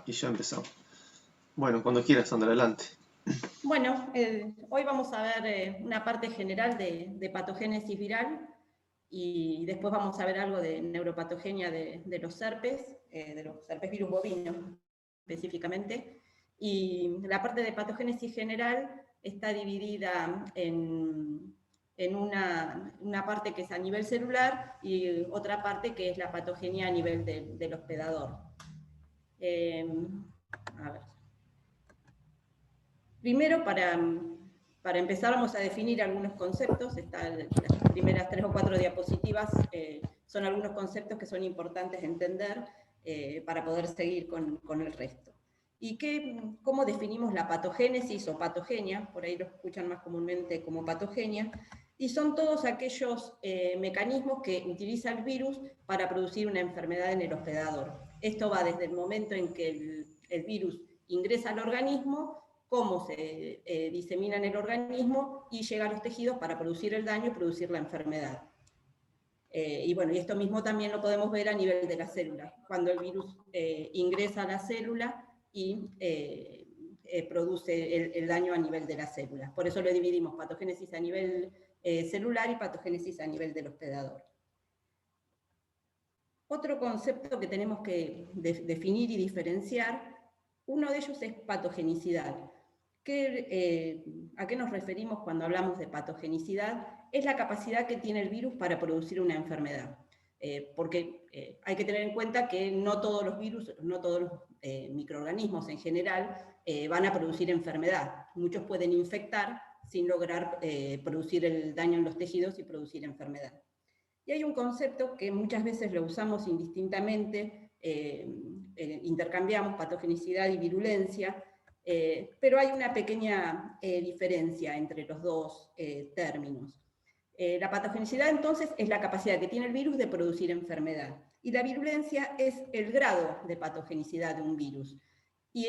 Y ya empezamos. Bueno, cuando quieras, anda adelante. Bueno, hoy vamos a ver una parte general de patogénesis viral y después vamos a ver algo de neuropatogenia de los herpes virus bovinos específicamente. Y la parte de patogénesis general está dividida en una parte que es a nivel celular y otra parte que es la patogenia a nivel del hospedador. A ver. Primero, para empezar, vamos a definir algunos conceptos. Las primeras 3 o 4 diapositivas son algunos conceptos que son importantes de entender para poder seguir con el resto. ¿Y cómo definimos la patogénesis o patogenia? Por ahí lo escuchan más comúnmente como patogenia. Y son todos aquellos mecanismos que utiliza el virus para producir una enfermedad en el hospedador. Esto va desde el momento en que el virus ingresa al organismo, cómo se disemina en el organismo y llega a los tejidos para producir el daño y producir la enfermedad. Y bueno, y esto mismo también lo podemos ver a nivel de la célula, cuando el virus ingresa a la célula y produce el daño a nivel de la célula. Por eso lo dividimos, patogénesis a nivel celular y patogénesis a nivel del hospedador. Otro concepto que tenemos que definir y diferenciar, uno de ellos es patogenicidad. ¿A qué nos referimos cuando hablamos de patogenicidad? Es la capacidad que tiene el virus para producir una enfermedad. Porque hay que tener en cuenta que no todos los virus, no todos los microorganismos en general van a producir enfermedad. Muchos pueden infectar sin lograr producir el daño en los tejidos y producir enfermedad. Y hay un concepto que muchas veces lo usamos indistintamente, intercambiamos patogenicidad y virulencia, pero hay una pequeña diferencia entre los dos términos. La patogenicidad, entonces, es la capacidad que tiene el virus de producir enfermedad, y la virulencia es el grado de patogenicidad de un virus. Y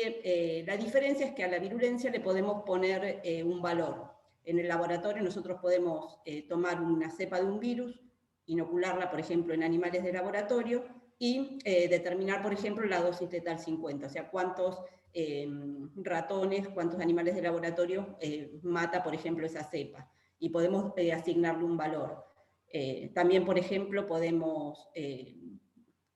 la diferencia es que a la virulencia le podemos poner un valor. En el laboratorio nosotros podemos tomar una cepa de un virus, inocularla, por ejemplo, en animales de laboratorio, y determinar, por ejemplo, la dosis letal 50, o sea, cuántos ratones, cuántos animales de laboratorio mata, por ejemplo, esa cepa, y podemos asignarle un valor. También, por ejemplo, podemos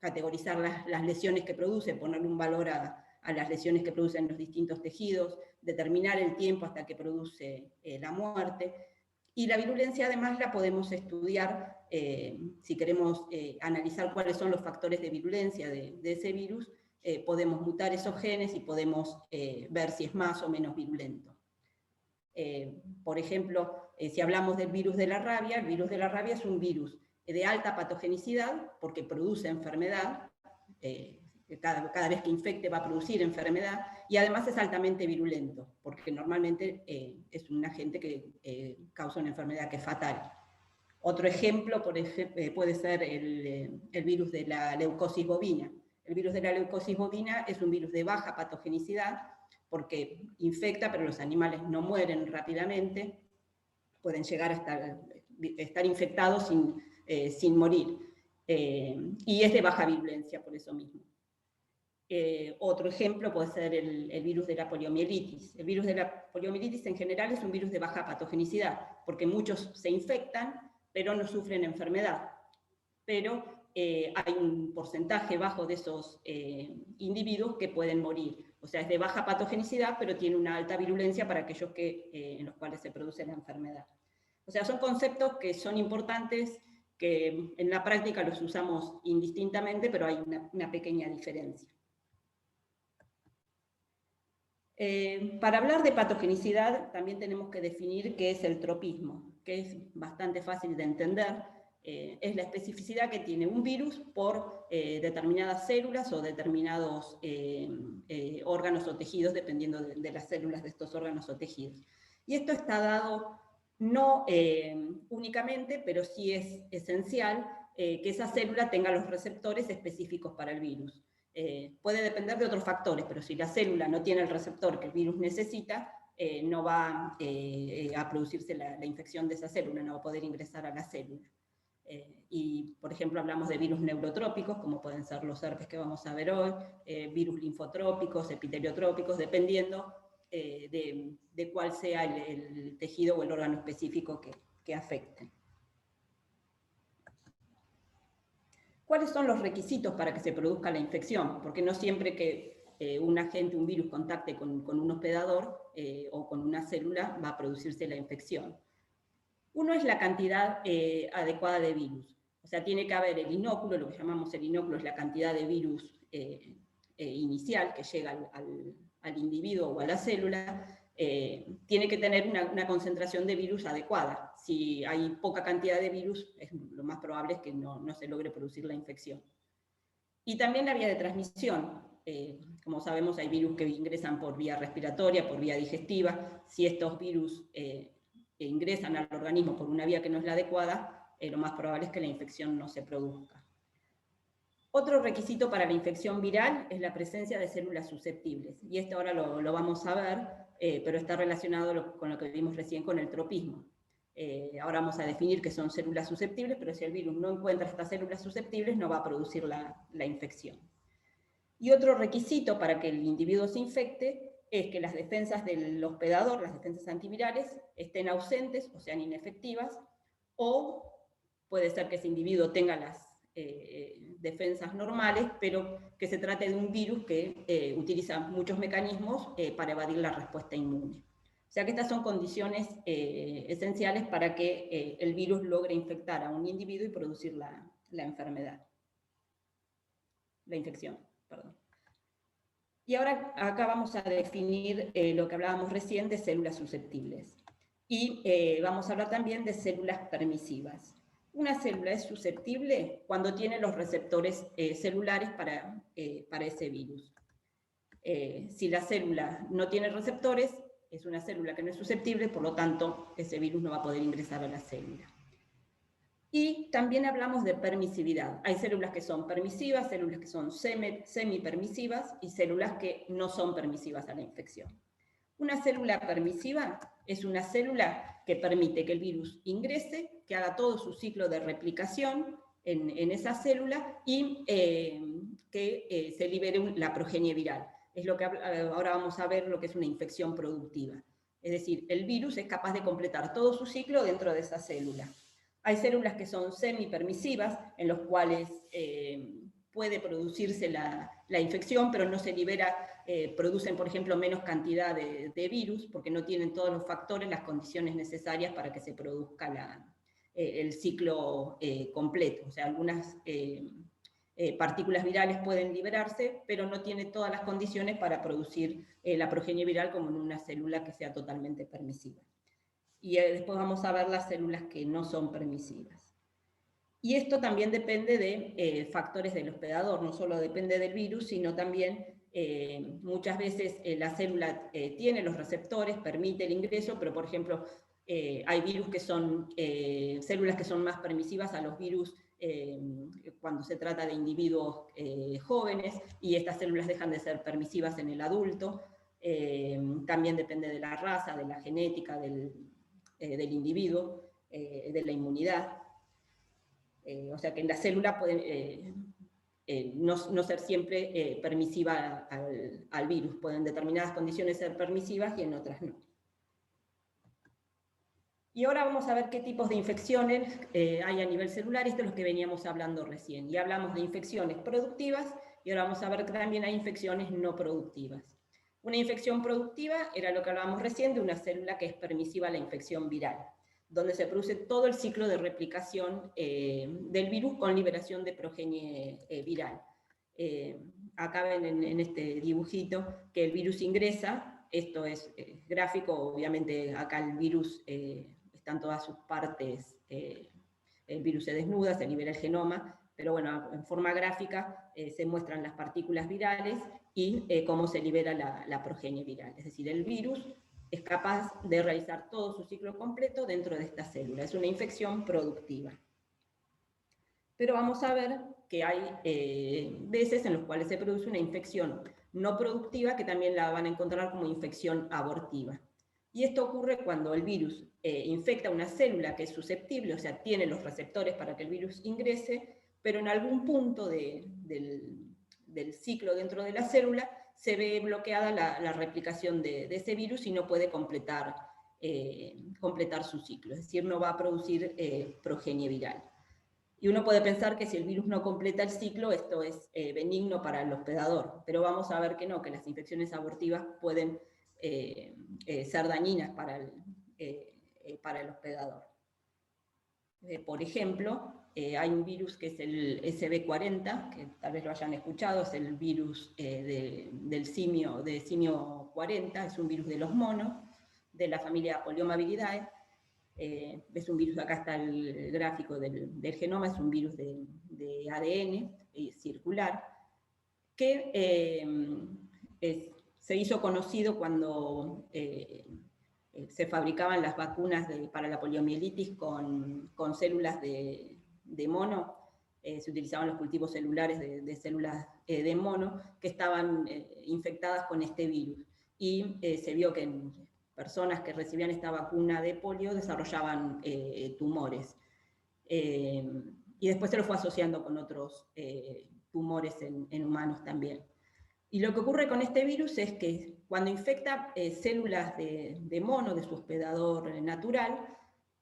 categorizar las lesiones que produce, ponerle un valor a las lesiones que producen los distintos tejidos, determinar el tiempo hasta que produce la muerte. Y la virulencia además la podemos estudiar, si queremos analizar cuáles son los factores de virulencia de ese virus, podemos mutar esos genes y podemos ver si es más o menos virulento. Por ejemplo, si hablamos del virus de la rabia, el virus de la rabia es un virus de alta patogenicidad porque produce enfermedad, cada vez que infecte va a producir enfermedad, y además es altamente virulento, porque normalmente es un agente que causa una enfermedad que es fatal. Otro ejemplo puede ser el virus de la leucosis bovina. El virus de la leucosis bovina es un virus de baja patogenicidad, porque infecta, pero los animales no mueren rápidamente, pueden llegar a estar infectados sin morir, y es de baja virulencia por eso mismo. Otro ejemplo puede ser el virus de la poliomielitis. El virus de la poliomielitis en general es un virus de baja patogenicidad, porque muchos se infectan, pero no sufren enfermedad. Pero hay un porcentaje bajo de esos individuos que pueden morir. O sea, es de baja patogenicidad, pero tiene una alta virulencia para aquellos en los cuales se produce la enfermedad. O sea, son conceptos que son importantes, que en la práctica los usamos indistintamente, pero hay una pequeña diferencia. Para hablar de patogenicidad también tenemos que definir qué es el tropismo, que es bastante fácil de entender. Es la especificidad que tiene un virus por determinadas células o determinados órganos o tejidos, dependiendo de las células de estos órganos o tejidos. Y esto está dado no únicamente, pero sí es esencial que esa célula tenga los receptores específicos para el virus. Puede depender de otros factores, pero si la célula no tiene el receptor que el virus necesita, no va a producirse la infección de esa célula, no va a poder ingresar a la célula. Y, por ejemplo, hablamos de virus neurotrópicos, como pueden ser los herpes que vamos a ver hoy, virus linfotrópicos, epiteliotrópicos, dependiendo de cuál sea el tejido o el órgano específico que afecten. ¿Cuáles son los requisitos para que se produzca la infección? Porque no siempre que un agente, un virus, contacte con un hospedador o con una célula va a producirse la infección. Uno es la cantidad adecuada de virus. O sea, tiene que haber el inóculo, lo que llamamos el inóculo es la cantidad de virus inicial que llega al individuo o a la célula. Tiene que tener una concentración de virus adecuada. Si hay poca cantidad de virus, lo más probable es que no se logre producir la infección. Y también la vía de transmisión. Como sabemos, hay virus que ingresan por vía respiratoria, por vía digestiva. Si estos virus ingresan al organismo por una vía que no es la adecuada, lo más probable es que la infección no se produzca. Otro requisito para la infección viral es la presencia de células susceptibles, y esto ahora lo vamos a ver, pero está relacionado con lo que vimos recién con el tropismo. Ahora vamos a definir qué son células susceptibles, pero si el virus no encuentra estas células susceptibles, no va a producir la infección. Y otro requisito para que el individuo se infecte es que las defensas del hospedador, las defensas antivirales, estén ausentes o sean inefectivas, o puede ser que ese individuo tenga las defensas normales, pero que se trate de un virus que utiliza muchos mecanismos para evadir la respuesta inmune. O sea que estas son condiciones esenciales para que el virus logre infectar a un individuo y producir la enfermedad, la infección, perdón. Y ahora acá vamos a definir lo que hablábamos recién de células susceptibles. Y vamos a hablar también de células permisivas. Una célula es susceptible cuando tiene los receptores celulares para ese virus. Si la célula no tiene receptores, es una célula que no es susceptible, por lo tanto, ese virus no va a poder ingresar a la célula. Y también hablamos de permisividad. Hay células que son permisivas, células que son semipermisivas y células que no son permisivas a la infección. Una célula permisiva es una célula que permite que el virus ingrese, que haga todo su ciclo de replicación en esa célula y que se libere la progenie viral. Es lo que ahora vamos a ver lo que es una infección productiva. Es decir, el virus es capaz de completar todo su ciclo dentro de esa célula. Hay células que son semipermisivas, en los cuales puede producirse la infección, pero no se libera, producen, por ejemplo, menos cantidad de virus, porque no tienen todos los factores, las condiciones necesarias para que se produzca el ciclo completo. O sea, algunas partículas virales pueden liberarse, pero no tiene todas las condiciones para producir la progenie viral como en una célula que sea totalmente permisiva. Y después vamos a ver las células que no son permisivas. Y esto también depende de factores del hospedador, no solo depende del virus, sino también muchas veces la célula tiene los receptores, permite el ingreso, pero por ejemplo hay virus que son, células que son más permisivas a los virus cuando se trata de individuos jóvenes, y estas células dejan de ser permisivas en el adulto. También depende de la raza, de la genética del individuo, de la inmunidad. O sea que en la célula puede no ser siempre permisiva al virus. Pueden en determinadas condiciones ser permisivas y en otras no. Y ahora vamos a ver qué tipos de infecciones hay a nivel celular. Esto es lo que veníamos hablando recién. Y hablamos de infecciones productivas y ahora vamos a ver que también hay infecciones no productivas. Una infección productiva era lo que hablábamos recién de una célula que es permisiva a la infección viral, donde se produce todo el ciclo de replicación del virus con liberación de progenie viral. Acá ven en este dibujito que el virus ingresa, esto es gráfico, obviamente acá el virus están todas sus partes, el virus se desnuda, se libera el genoma, pero bueno, en forma gráfica se muestran las partículas virales y cómo se libera la progenie viral. Es decir, el virus es capaz de realizar todo su ciclo completo dentro de esta célula. Es una infección productiva. Pero vamos a ver que hay veces en las cuales se produce una infección no productiva, que también la van a encontrar como infección abortiva. Y esto ocurre cuando el virus infecta una célula que es susceptible, o sea, tiene los receptores para que el virus ingrese, pero en algún punto del ciclo dentro de la célula se ve bloqueada la replicación de ese virus y no puede completar su ciclo, es decir, no va a producir progenie viral. Y uno puede pensar que si el virus no completa el ciclo, esto es benigno para el hospedador, pero vamos a ver que no, que las infecciones abortivas pueden ser dañinas para el hospedador. Por ejemplo, hay un virus que es el SB40, que tal vez lo hayan escuchado, es el virus del simio 40, es un virus de los monos, de la familia Poliomyelidae. Es un virus, acá está el gráfico del genoma, es un virus de ADN circular, que se hizo conocido cuando se fabricaban las vacunas para la poliomielitis con células de mono. Se utilizaban los cultivos celulares de células de mono que estaban infectadas con este virus. Y se vio que en personas que recibían esta vacuna de polio desarrollaban tumores. Y después se lo fue asociando con otros tumores en humanos también. Y lo que ocurre con este virus es que cuando infecta células de mono, de su hospedador natural,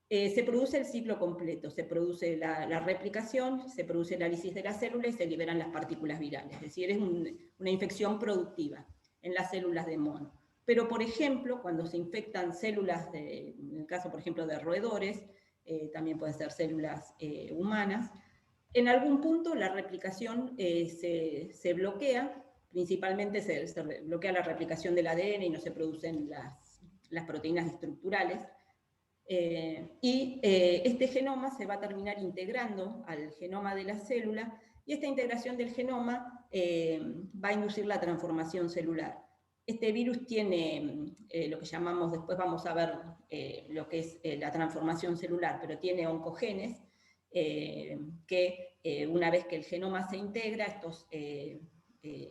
se produce el ciclo completo, se produce la replicación, se produce la lisis de la célula y se liberan las partículas virales. Es decir, es una infección productiva en las células de mono. Pero, por ejemplo, cuando se infectan células, en el caso, por ejemplo, de roedores, también pueden ser células humanas, en algún punto la replicación se bloquea. Principalmente se bloquea la replicación del ADN y no se producen las proteínas estructurales. Este genoma se va a terminar integrando al genoma de la célula, y esta integración del genoma va a inducir la transformación celular. Este virus tiene lo que llamamos, después vamos a ver lo que es la transformación celular, pero tiene oncogenes que una vez que el genoma se integra, estos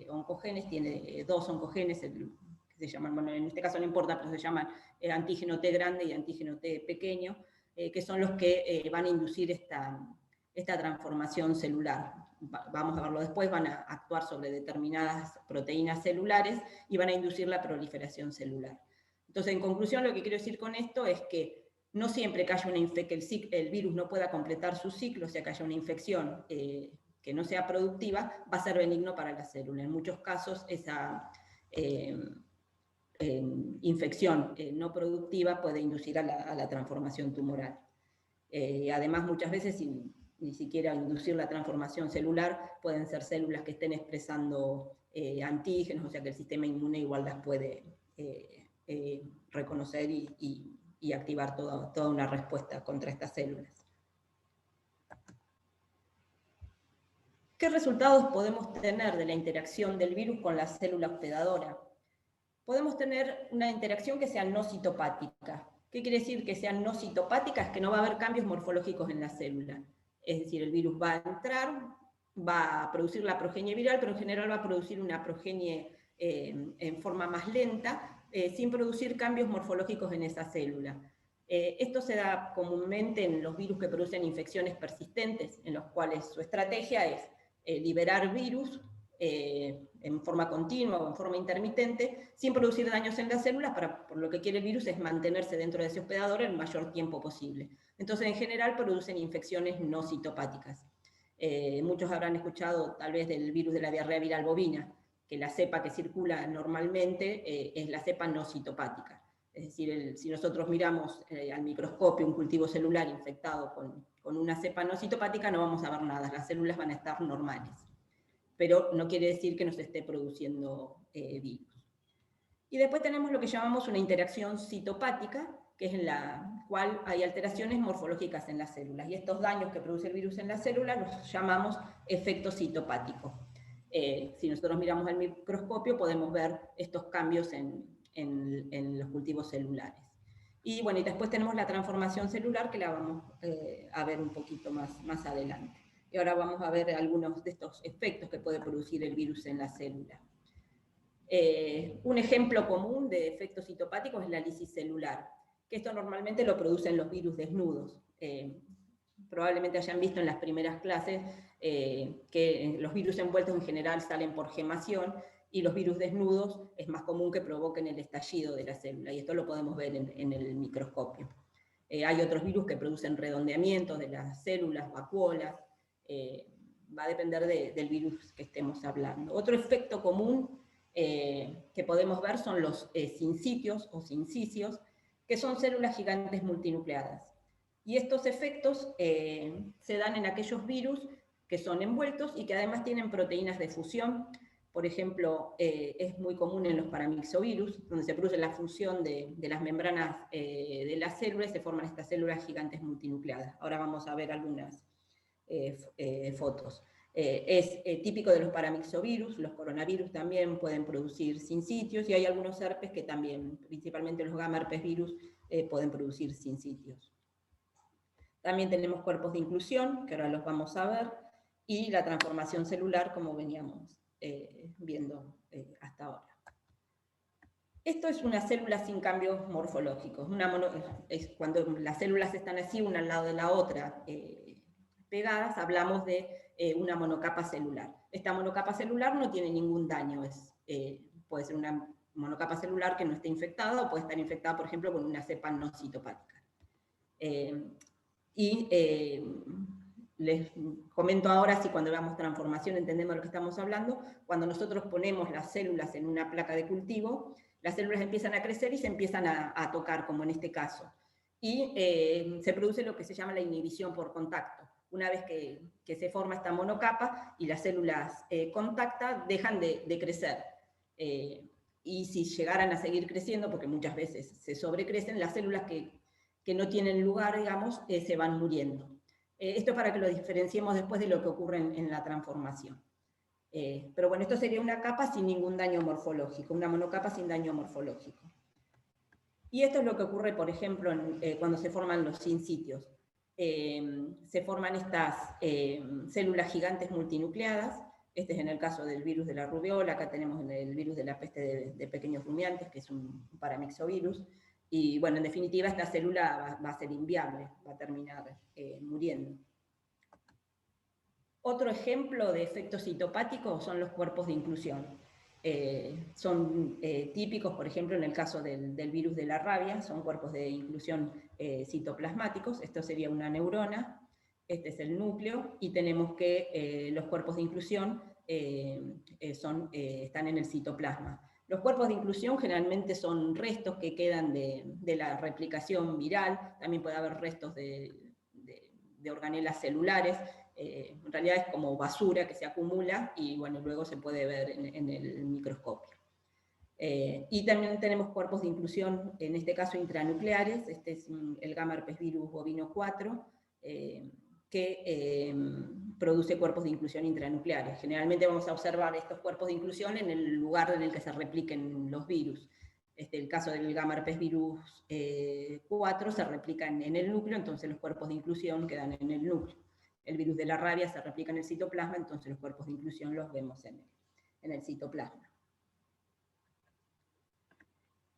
oncogenes, tiene dos oncogenes, que se llaman, bueno, en este caso no importa, pero se llaman antígeno T grande y antígeno T pequeño, que son los que van a inducir esta transformación celular. Vamos a verlo después, van a actuar sobre determinadas proteínas celulares y van a inducir la proliferación celular. Entonces, en conclusión, lo que quiero decir con esto es que no siempre que haya el virus no pueda completar su ciclo, o sea, que haya una infección que no sea productiva, va a ser benigno para la célula. En muchos casos, esa infección no productiva puede inducir a la transformación tumoral. Además, muchas veces, sin ni siquiera inducir la transformación celular, pueden ser células que estén expresando antígenos, o sea que el sistema inmune igual las puede reconocer y activar toda una respuesta contra estas células. ¿Qué resultados podemos tener de la interacción del virus con la célula hospedadora? Podemos tener una interacción que sea no citopática. ¿Qué quiere decir que sean no citopáticas? Que no va a haber cambios morfológicos en la célula. Es decir, el virus va a entrar, va a producir la progenie viral, pero en general va a producir una progenie en forma más lenta, sin producir cambios morfológicos en esa célula. Esto se da comúnmente en los virus que producen infecciones persistentes, en los cuales su estrategia es liberar virus en forma continua o en forma intermitente, sin producir daños en las células, por lo que quiere el virus es mantenerse dentro de ese hospedador el mayor tiempo posible. Entonces, en general, producen infecciones no citopáticas. Muchos habrán escuchado tal vez del virus de la diarrea viral bovina, que la cepa que circula normalmente es la cepa no citopática. Es decir, si nosotros miramos al microscopio un cultivo celular infectado con una cepa no citopática, no vamos a ver nada, las células van a estar normales. Pero no quiere decir que nos esté produciendo virus. Y después tenemos lo que llamamos una interacción citopática, que es en la cual hay alteraciones morfológicas en las células. Y estos daños que produce el virus en las células los llamamos efecto citopático. Si nosotros miramos al microscopio podemos ver estos cambios en los cultivos celulares. Y bueno, y después tenemos la transformación celular, que la vamos a ver un poquito más adelante. Y ahora vamos a ver algunos de estos efectos que puede producir el virus en la célula. Un ejemplo común de efectos citopáticos es la lisis celular, que esto normalmente lo producen los virus desnudos. Probablemente hayan visto en las primeras clases que los virus envueltos en general salen por gemación, y los virus desnudos es más común que provoquen el estallido de la célula, y esto lo podemos ver en el microscopio. Hay otros virus que producen redondeamientos de las células, vacuolas, va a depender del virus que estemos hablando. Otro efecto común que podemos ver son los sincitios o sincicios, que son células gigantes multinucleadas. Y estos efectos se dan en aquellos virus que son envueltos y que además tienen proteínas de fusión. Por ejemplo, es muy común en los paramyxovirus, donde se produce la fusión de las membranas de las células y se forman estas células gigantes multinucleadas. Ahora vamos a ver algunas fotos. Es típico de los paramyxovirus, los coronavirus también pueden producir sincitios, y hay algunos herpes que también, principalmente los gamma herpes virus, pueden producir sincitios. También tenemos cuerpos de inclusión, que ahora los vamos a ver, y la transformación celular, como veníamos viendo hasta ahora. Esto es una célula sin cambios morfológicos. Es cuando las células están así, una al lado de la otra, pegadas, hablamos de una monocapa celular. Esta monocapa celular no tiene ningún daño, puede ser una monocapa celular que no esté infectada, o puede estar infectada, por ejemplo, con una cepa no citopática. Les comento ahora, si cuando veamos transformación entendemos de lo que estamos hablando, cuando nosotros ponemos las células en una placa de cultivo, las células empiezan a crecer y se empiezan a tocar, como en este caso. Y se produce lo que se llama la inhibición por contacto. Una vez que se forma esta monocapa y las células contactan, dejan de crecer. Y si llegaran a seguir creciendo, porque muchas veces se sobrecrecen, las células que no tienen lugar, digamos, se van muriendo. Esto es para que lo diferenciemos después de lo que ocurre en la transformación. Pero bueno, esto sería una capa sin ningún daño morfológico, una monocapa sin daño morfológico. Y esto es lo que ocurre, por ejemplo, cuando se forman los sincitios. Se forman estas células gigantes multinucleadas. Este es en el caso del virus de la rubiola, acá tenemos el virus de la peste de pequeños rumiantes, que es un paramyxovirus. Y bueno, en definitiva, esta célula va a ser inviable, va a terminar muriendo. Otro ejemplo de efectos citopáticos son los cuerpos de inclusión. Son típicos, por ejemplo, en el caso del virus de la rabia, son cuerpos de inclusión citoplasmáticos. Esto sería una neurona, este es el núcleo, y tenemos que los cuerpos de inclusión están en el citoplasma. Los cuerpos de inclusión generalmente son restos que quedan de la replicación viral, también puede haber restos de organelas celulares. En realidad es como basura que se acumula y bueno, luego se puede ver en el microscopio. Y también tenemos cuerpos de inclusión, en este caso intranucleares. Este es el gamma herpes virus bovino 4, que produce cuerpos de inclusión intranucleares. Generalmente vamos a observar estos cuerpos de inclusión en el lugar en el que se repliquen los virus. El caso del gamma herpes virus 4 se replica en el núcleo, entonces los cuerpos de inclusión quedan en el núcleo. El virus de la rabia se replica en el citoplasma, entonces los cuerpos de inclusión los vemos en el citoplasma.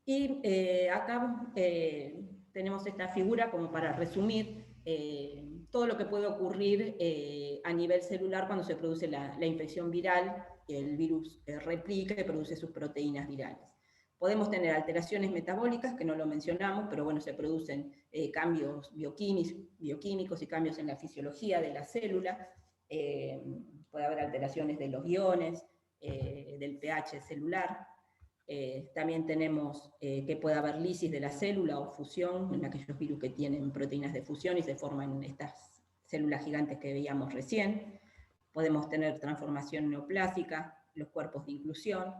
Y acá tenemos esta figura como para resumir todo lo que puede ocurrir a nivel celular cuando se produce la infección viral, el virus replica y produce sus proteínas virales. Podemos tener alteraciones metabólicas, que no lo mencionamos, pero bueno, se producen cambios bioquímicos y cambios en la fisiología de la célula. Puede haber alteraciones de los iones, del pH celular. También tenemos que puede haber lisis de la célula o fusión en aquellos virus que tienen proteínas de fusión y se forman estas células gigantes que veíamos recién. Podemos tener transformación neoplásica, los cuerpos de inclusión.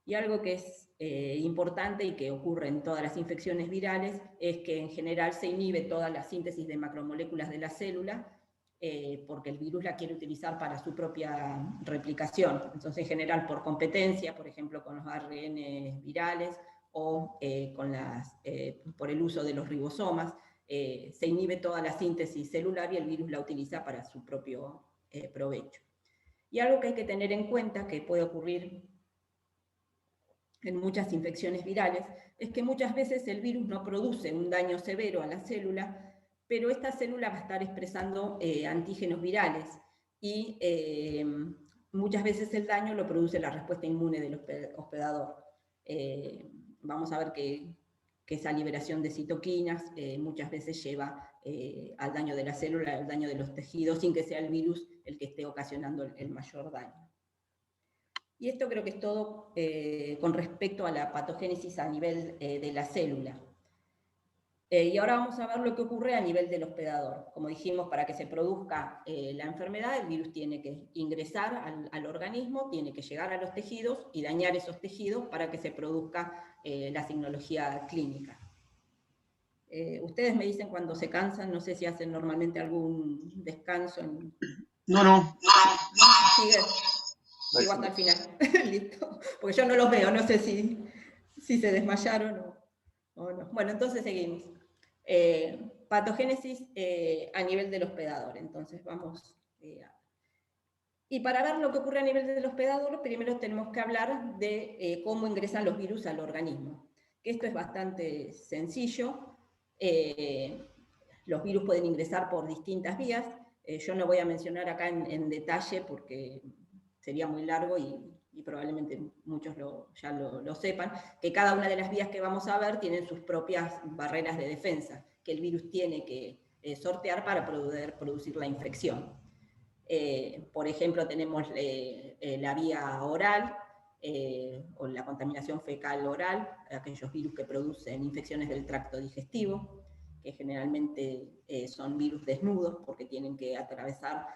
Y algo que es importante y que ocurre en todas las infecciones virales es que en general se inhibe toda la síntesis de macromoléculas de la célula porque el virus la quiere utilizar para su propia replicación. Entonces, en general, por competencia, por ejemplo, con los ARN virales o por el uso de los ribosomas, se inhibe toda la síntesis celular y el virus la utiliza para su propio provecho. Y algo que hay que tener en cuenta, que puede ocurrir en muchas infecciones virales, es que muchas veces el virus no produce un daño severo a la célula, pero esta célula va a estar expresando antígenos virales y muchas veces el daño lo produce la respuesta inmune del hospedador. Vamos a ver que esa liberación de citoquinas muchas veces lleva al daño de la célula, al daño de los tejidos, sin que sea el virus el que esté ocasionando el mayor daño. Y esto creo que es todo con respecto a la patogénesis a nivel de la célula. Y ahora vamos a ver lo que ocurre a nivel del hospedador. Como dijimos, para que se produzca la enfermedad, el virus tiene que ingresar al organismo, tiene que llegar a los tejidos y dañar esos tejidos para que se produzca la signología clínica. Ustedes me dicen cuando se cansan, no sé si hacen normalmente algún descanso. No. Sigo hasta el final. Listo. Porque yo no los veo, no sé si se desmayaron o no. Bueno, entonces seguimos. Patogénesis a nivel del hospedador. Entonces vamos y para ver lo que ocurre a nivel del hospedador, primero tenemos que hablar de cómo ingresan los virus al organismo. Esto es bastante sencillo. Los virus pueden ingresar por distintas vías. Yo no voy a mencionar acá en detalle porque sería muy largo y probablemente muchos ya lo sepan, que cada una de las vías que vamos a ver tienen sus propias barreras de defensa, que el virus tiene que sortear para poder producir la infección. Por ejemplo, tenemos la vía oral, o la contaminación fecal oral, aquellos virus que producen infecciones del tracto digestivo, que generalmente son virus desnudos porque tienen que atravesar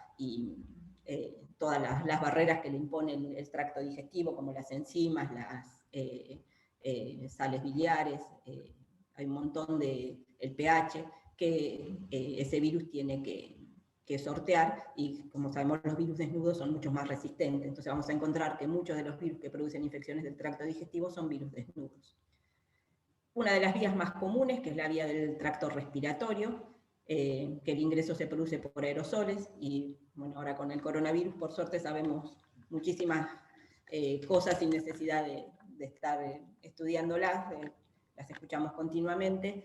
todas las barreras que le imponen el tracto digestivo, como las enzimas, las sales biliares, hay un montón el pH, que ese virus tiene que sortear, y como sabemos los virus desnudos son mucho más resistentes, entonces vamos a encontrar que muchos de los virus que producen infecciones del tracto digestivo son virus desnudos. Una de las vías más comunes, que es la vía del tracto respiratorio, que el ingreso se produce por aerosoles, y bueno, ahora con el coronavirus por suerte sabemos muchísimas cosas sin necesidad de estar estudiándolas, las escuchamos continuamente.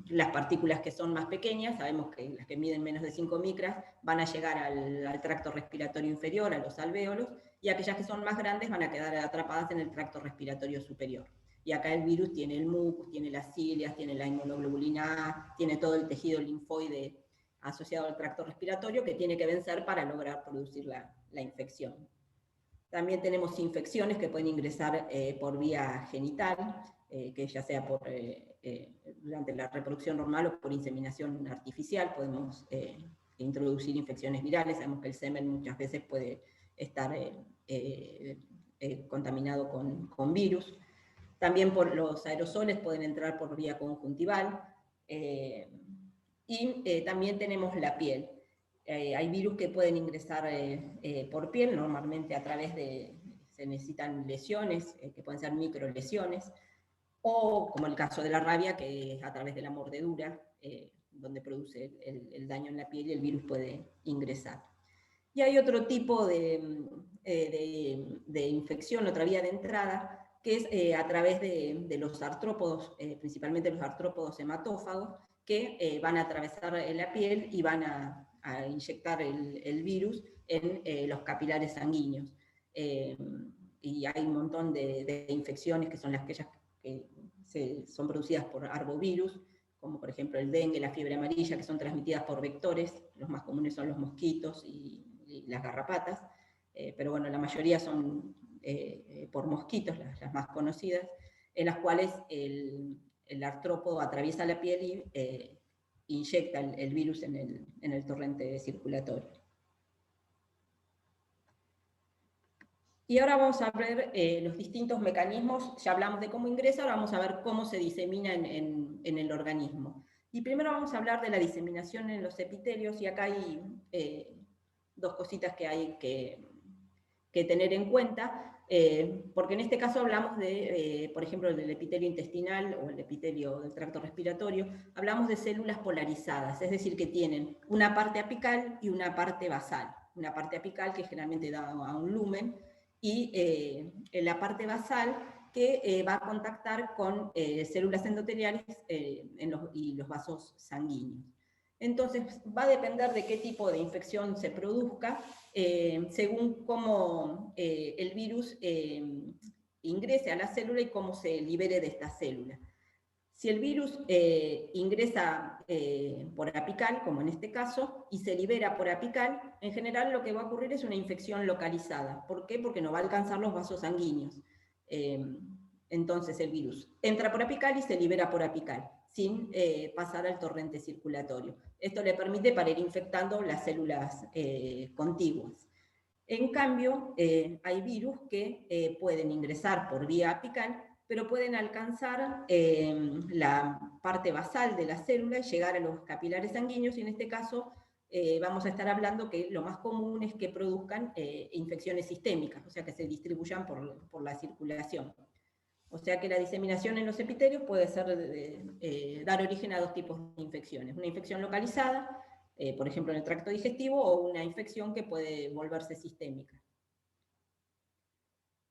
Las partículas que son más pequeñas, sabemos que las que miden menos de 5 micras van a llegar al tracto respiratorio inferior, a los alvéolos, y aquellas que son más grandes van a quedar atrapadas en el tracto respiratorio superior. Y acá el virus tiene el mucus, tiene las cilias, tiene la inmunoglobulina A, tiene todo el tejido linfoide asociado al tracto respiratorio que tiene que vencer para lograr producir la infección. También tenemos infecciones que pueden ingresar por vía genital, que ya sea durante la reproducción normal o por inseminación artificial. Podemos introducir infecciones virales. Sabemos que el semen muchas veces puede estar contaminado con virus. También por los aerosoles pueden entrar por vía conjuntival. Y también tenemos la piel. Hay virus que pueden ingresar por piel, normalmente a través se necesitan lesiones, que pueden ser microlesiones, o como el caso de la rabia, que es a través de la mordedura, donde produce el daño en la piel y el virus puede ingresar. Y hay otro tipo de infección, otra vía de entrada, que es a través de los artrópodos, principalmente los artrópodos hematófagos, que van a atravesar la piel y van a inyectar el virus en los capilares sanguíneos. Y hay un montón de infecciones que son aquellas que son producidas por arbovirus, como por ejemplo el dengue, la fiebre amarilla, que son transmitidas por vectores. Los más comunes son los mosquitos y las garrapatas, pero bueno, la mayoría son por mosquitos, las más conocidas, en las cuales el artrópodo atraviesa la piel y inyecta el virus en el torrente circulatorio. Y ahora vamos a ver los distintos mecanismos. Ya hablamos de cómo ingresa, ahora vamos a ver cómo se disemina en el organismo. Y primero vamos a hablar de la diseminación en los epitelios, y acá hay dos cositas que hay que tener en cuenta, porque en este caso hablamos por ejemplo, del epitelio intestinal o el epitelio del tracto respiratorio, hablamos de células polarizadas, es decir, que tienen una parte apical y una parte basal. Una parte apical que generalmente da a un lumen, y en la parte basal, que va a contactar con células endoteliales y los vasos sanguíneos. Entonces, va a depender de qué tipo de infección se produzca, según cómo el virus ingrese a la célula y cómo se libere de esta célula. Si el virus ingresa por apical, como en este caso, y se libera por apical, en general lo que va a ocurrir es una infección localizada. ¿Por qué? Porque no va a alcanzar los vasos sanguíneos. Entonces el virus entra por apical y se libera por apical, sin pasar al torrente circulatorio. Esto le permite para ir infectando las células contiguas. En cambio, hay virus que pueden ingresar por vía apical, pero pueden alcanzar la parte basal de la célula y llegar a los capilares sanguíneos, y en este caso vamos a estar hablando que lo más común es que produzcan infecciones sistémicas, o sea que se distribuyan por la circulación. O sea que la diseminación en los epitelios puede ser dar origen a dos tipos de infecciones. Una infección localizada, por ejemplo en el tracto digestivo, o una infección que puede volverse sistémica.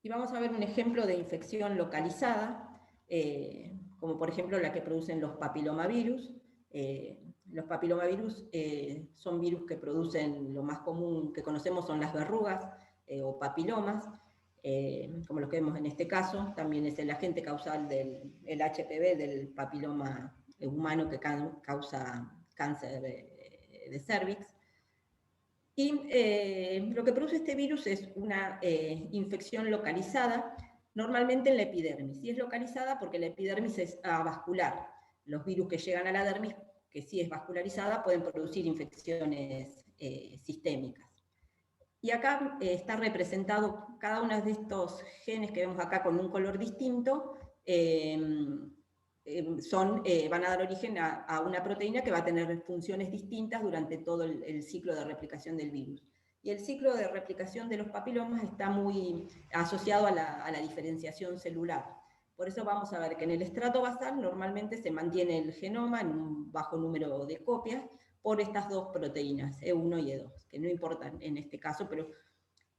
Y vamos a ver un ejemplo de infección localizada, como por ejemplo la que producen los papilomavirus. Los papilomavirus son virus que producen, lo más común que conocemos son las verrugas o papilomas, como los que vemos en este caso. También es el agente causal del HPV, del papiloma humano, que causa cáncer de cervix. Y lo que produce este virus es una infección localizada, normalmente en la epidermis. Y es localizada porque la epidermis es avascular. Los virus que llegan a la dermis, que sí es vascularizada, pueden producir infecciones sistémicas. Y acá está representado cada uno de estos genes que vemos acá con un color distinto, van a dar origen a una proteína que va a tener funciones distintas durante todo el ciclo de replicación del virus. Y el ciclo de replicación de los papilomas está muy asociado a la diferenciación celular. Por eso vamos a ver que en el estrato basal normalmente se mantiene el genoma en un bajo número de copias por estas dos proteínas, E1 y E2, que no importan en este caso, pero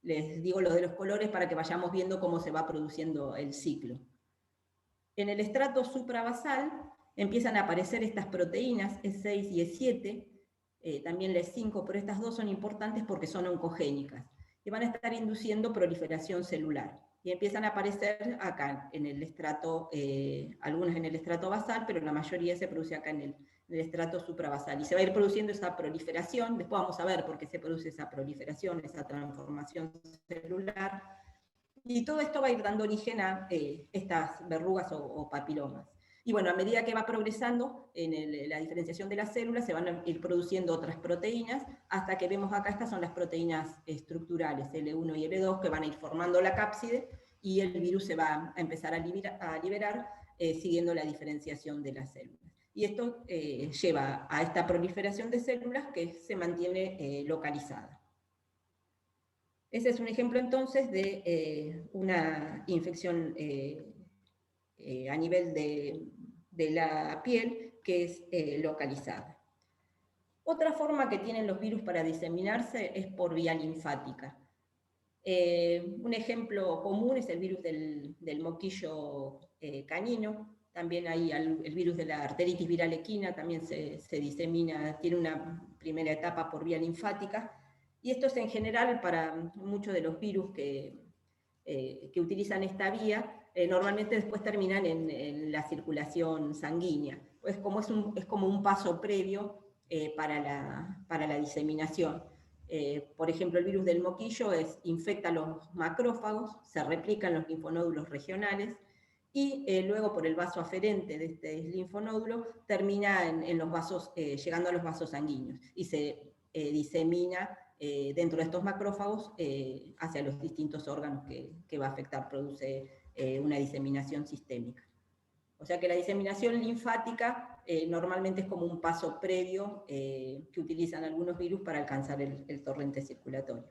les digo lo de los colores para que vayamos viendo cómo se va produciendo el ciclo. En el estrato suprabasal empiezan a aparecer estas proteínas, E6 y E7, también la E5, pero estas dos son importantes porque son oncogénicas, y van a estar induciendo proliferación celular. Y empiezan a aparecer acá, en el estrato, algunas en el estrato basal, pero la mayoría se produce acá en el estrato suprabasal. Y se va a ir produciendo esa proliferación, después vamos a ver por qué se produce esa proliferación, esa transformación celular, y todo esto va a ir dando origen a estas verrugas o papilomas. Y bueno, a medida que va progresando en la diferenciación de las células, se van a ir produciendo otras proteínas, hasta que vemos acá, estas son las proteínas estructurales, L1 y L2, que van a ir formando la cápside, y el virus se va a empezar a liberar siguiendo la diferenciación de las células. Y esto lleva a esta proliferación de células que se mantiene localizada. Ese es un ejemplo entonces de una infección a nivel de la piel que es localizada. Otra forma que tienen los virus para diseminarse es por vía linfática. Un ejemplo común es el virus del moquillo canino. También hay el virus de la arteritis viral equina, también se disemina, tiene una primera etapa por vía linfática. Y esto es en general para muchos de los virus que utilizan esta vía, normalmente después terminan en la circulación sanguínea. Es como un paso previo para la diseminación. Por ejemplo, el virus del moquillo infecta los macrófagos, se replican los linfonódulos regionales, y luego por el vaso aferente de este linfonódulo termina en los vasos, llegando a los vasos sanguíneos, y se disemina dentro de estos macrófagos hacia los distintos órganos que va a afectar, produce una diseminación sistémica. O sea que la diseminación linfática normalmente es como un paso previo que utilizan algunos virus para alcanzar el torrente circulatorio.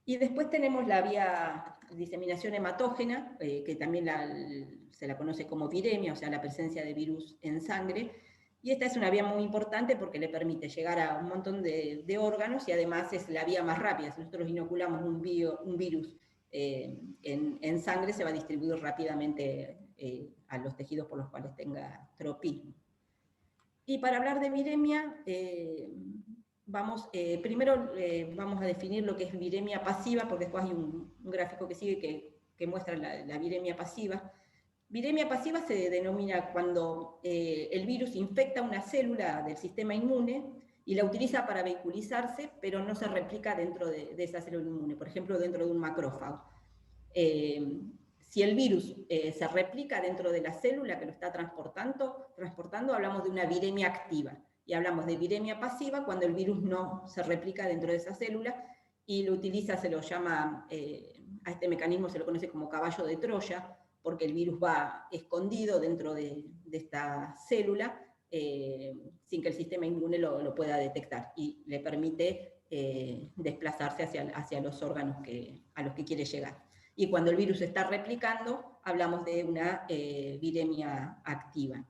Y después tenemos la vía diseminación hematógena, que también se la conoce como viremia, o sea, la presencia de virus en sangre. Y esta es una vía muy importante porque le permite llegar a un montón de órganos y además es la vía más rápida. Si nosotros inoculamos un virus en sangre, se va a distribuir rápidamente a los tejidos por los cuales tenga tropismo. Y para hablar de viremia, primero vamos a definir lo que es viremia pasiva, porque después hay un gráfico que sigue que muestra la viremia pasiva. Viremia pasiva se denomina cuando el virus infecta una célula del sistema inmune y la utiliza para vehiculizarse, pero no se replica dentro de esa célula inmune, por ejemplo, dentro de un macrófago. Si el virus se replica dentro de la célula que lo está transportando, hablamos de una viremia activa. Y hablamos de viremia pasiva cuando el virus no se replica dentro de esa célula y lo utiliza, se lo llama, a este mecanismo se lo conoce como caballo de Troya, porque el virus va escondido dentro de esta célula sin que el sistema inmune lo pueda detectar y le permite desplazarse hacia los órganos a los que quiere llegar. Y cuando el virus se está replicando, hablamos de una viremia activa.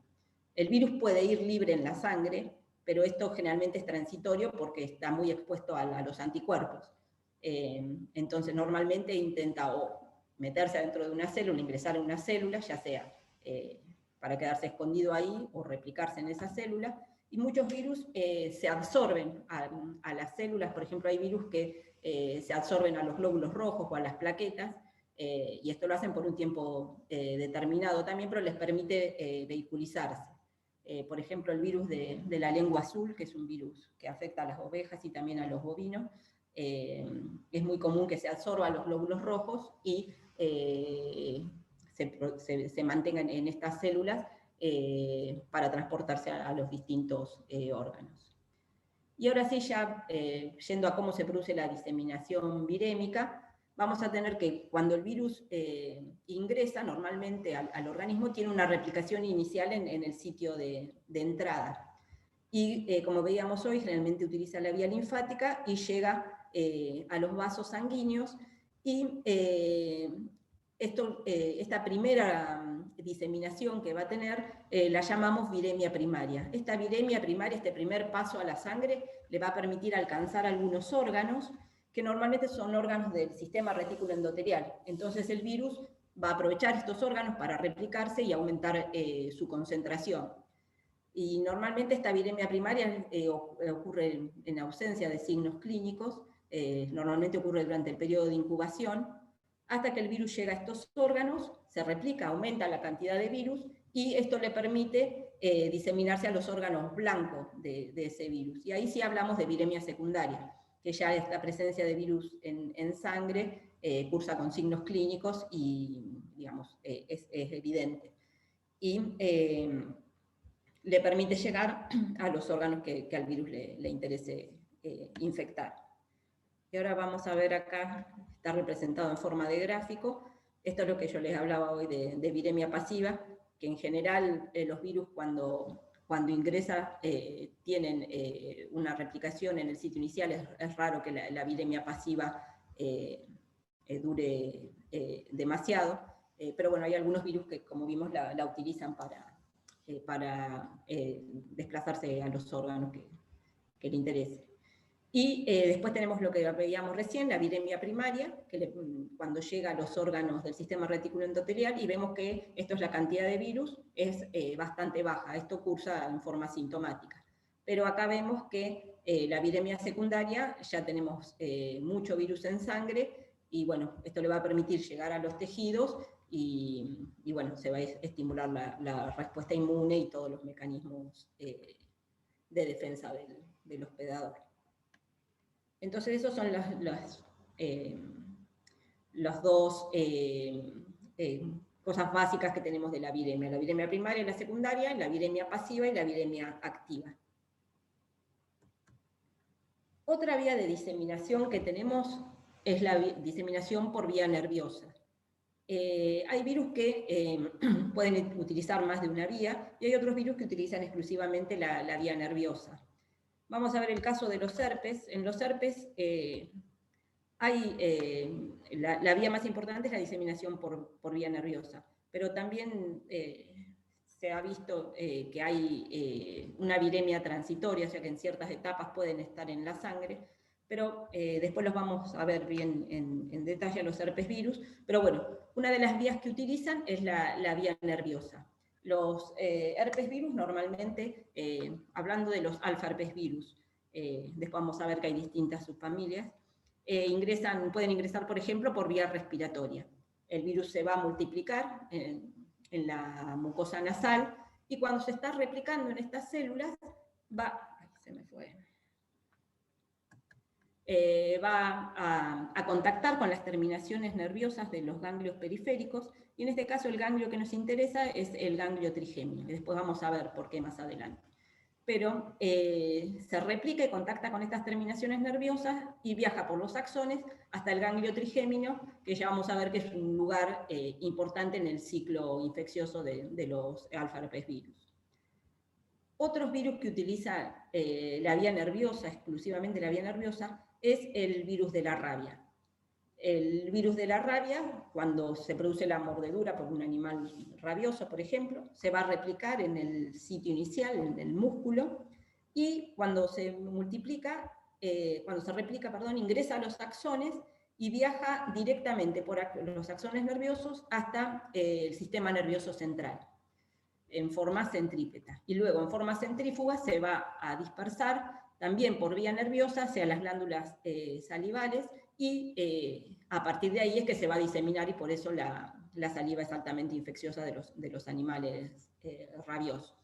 El virus puede ir libre en la sangre, pero esto generalmente es transitorio porque está muy expuesto a los anticuerpos. Entonces normalmente intenta meterse adentro de una célula, ingresar en una célula, ya sea para quedarse escondido ahí o replicarse en esa célula, y muchos virus se absorben a las células. Por ejemplo, hay virus que se absorben a los glóbulos rojos o a las plaquetas, y esto lo hacen por un tiempo determinado también, pero les permite vehiculizarse. Por ejemplo, el virus de la lengua azul, que es un virus que afecta a las ovejas y también a los bovinos, es muy común que se absorba a los glóbulos rojos y se mantengan en estas células para transportarse a los distintos órganos. Y ahora sí, ya yendo a cómo se produce la diseminación virémica, vamos a tener que cuando el virus ingresa normalmente al organismo, tiene una replicación inicial en el sitio de entrada. Y como veíamos hoy, generalmente utiliza la vía linfática y llega a los vasos sanguíneos, y esta primera diseminación que va a tener la llamamos viremia primaria. Esta viremia primaria, este primer paso a la sangre, le va a permitir alcanzar algunos órganos que normalmente son órganos del sistema retículo endotelial. Entonces el virus va a aprovechar estos órganos para replicarse y aumentar su concentración. Y normalmente esta viremia primaria ocurre en ausencia de signos clínicos, normalmente ocurre durante el periodo de incubación, hasta que el virus llega a estos órganos, se replica, aumenta la cantidad de virus, y esto le permite diseminarse a los órganos blancos de ese virus. Y ahí sí hablamos de viremia secundaria, que ya esta presencia de virus en sangre cursa con signos clínicos y, digamos, es evidente. Y le permite llegar a los órganos que al virus le interese infectar. Y ahora vamos a ver acá, está representado en forma de gráfico. Esto es lo que yo les hablaba hoy de viremia pasiva, que en general los virus cuando ingresan tienen una replicación en el sitio inicial. Es raro que la viremia pasiva dure demasiado, pero bueno, hay algunos virus que, como vimos, la utilizan para desplazarse a los órganos que le interese. Y después tenemos lo que veíamos recién, la viremia primaria, cuando llega a los órganos del sistema retículo endotelial, y vemos que esto es la cantidad de virus, es bastante baja. Esto cursa en forma sintomática. Pero acá vemos que la viremia secundaria ya tenemos mucho virus en sangre, y bueno, esto le va a permitir llegar a los tejidos, y bueno, se va a estimular la respuesta inmune y todos los mecanismos de defensa del hospedador. Entonces, esos son las dos cosas básicas que tenemos de la viremia primaria y la secundaria, la viremia pasiva y la viremia activa. Otra vía de diseminación que tenemos es la diseminación por vía nerviosa. Hay virus que pueden utilizar más de una vía, y hay otros virus que utilizan exclusivamente la vía nerviosa. Vamos a ver el caso de los herpes. En los herpes la vía más importante es la diseminación por vía nerviosa, pero también se ha visto que hay una viremia transitoria, o sea que en ciertas etapas pueden estar en la sangre, pero después los vamos a ver bien en detalle a los herpes virus. Pero bueno, una de las vías que utilizan es la vía nerviosa. Los herpes virus normalmente, hablando de los alfa herpes virus, después vamos a ver que hay distintas subfamilias, pueden ingresar, por ejemplo, por vía respiratoria. El virus se va a multiplicar en la mucosa nasal, y cuando se está replicando en estas células, va a contactar con las terminaciones nerviosas de los ganglios periféricos, y en este caso el ganglio que nos interesa es el ganglio trigémino, y después vamos a ver por qué más adelante. Pero se replica y contacta con estas terminaciones nerviosas y viaja por los axones hasta el ganglio trigémino, que ya vamos a ver que es un lugar importante en el ciclo infeccioso de los alfa herpes virus. Otros virus que utilizan la vía nerviosa, exclusivamente la vía nerviosa, es el virus de la rabia. El virus de la rabia, cuando se produce la mordedura por un animal rabioso, por ejemplo, se va a replicar en el sitio inicial, en el músculo, y cuando se replica, ingresa a los axones y viaja directamente por los axones nerviosos hasta el sistema nervioso central, en forma centrípeta. Y luego, en forma centrífuga, se va a dispersar también por vía nerviosa hacia las glándulas salivales, y a partir de ahí es que se va a diseminar, y por eso la saliva es altamente infecciosa de los animales rabiosos.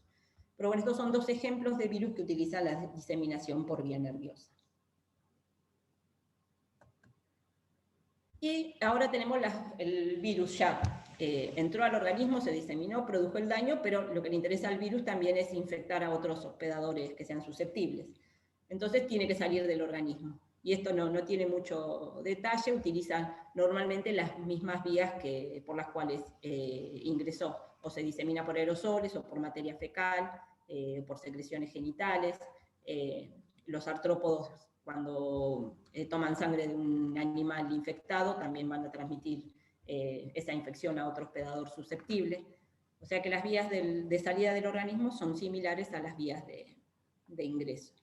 Pero bueno, estos son dos ejemplos de virus que utilizan la diseminación por vía nerviosa. Y ahora tenemos el virus ya entró al organismo, se diseminó, produjo el daño, pero lo que le interesa al virus también es infectar a otros hospedadores que sean susceptibles. Entonces tiene que salir del organismo. Y esto no tiene mucho detalle, utilizan normalmente las mismas vías por las cuales ingresó, o se disemina por aerosoles, o por materia fecal, por secreciones genitales. Los artrópodos, cuando toman sangre de un animal infectado, también van a transmitir esa infección a otro hospedador susceptible. O sea que las vías de salida del organismo son similares a las vías de ingreso.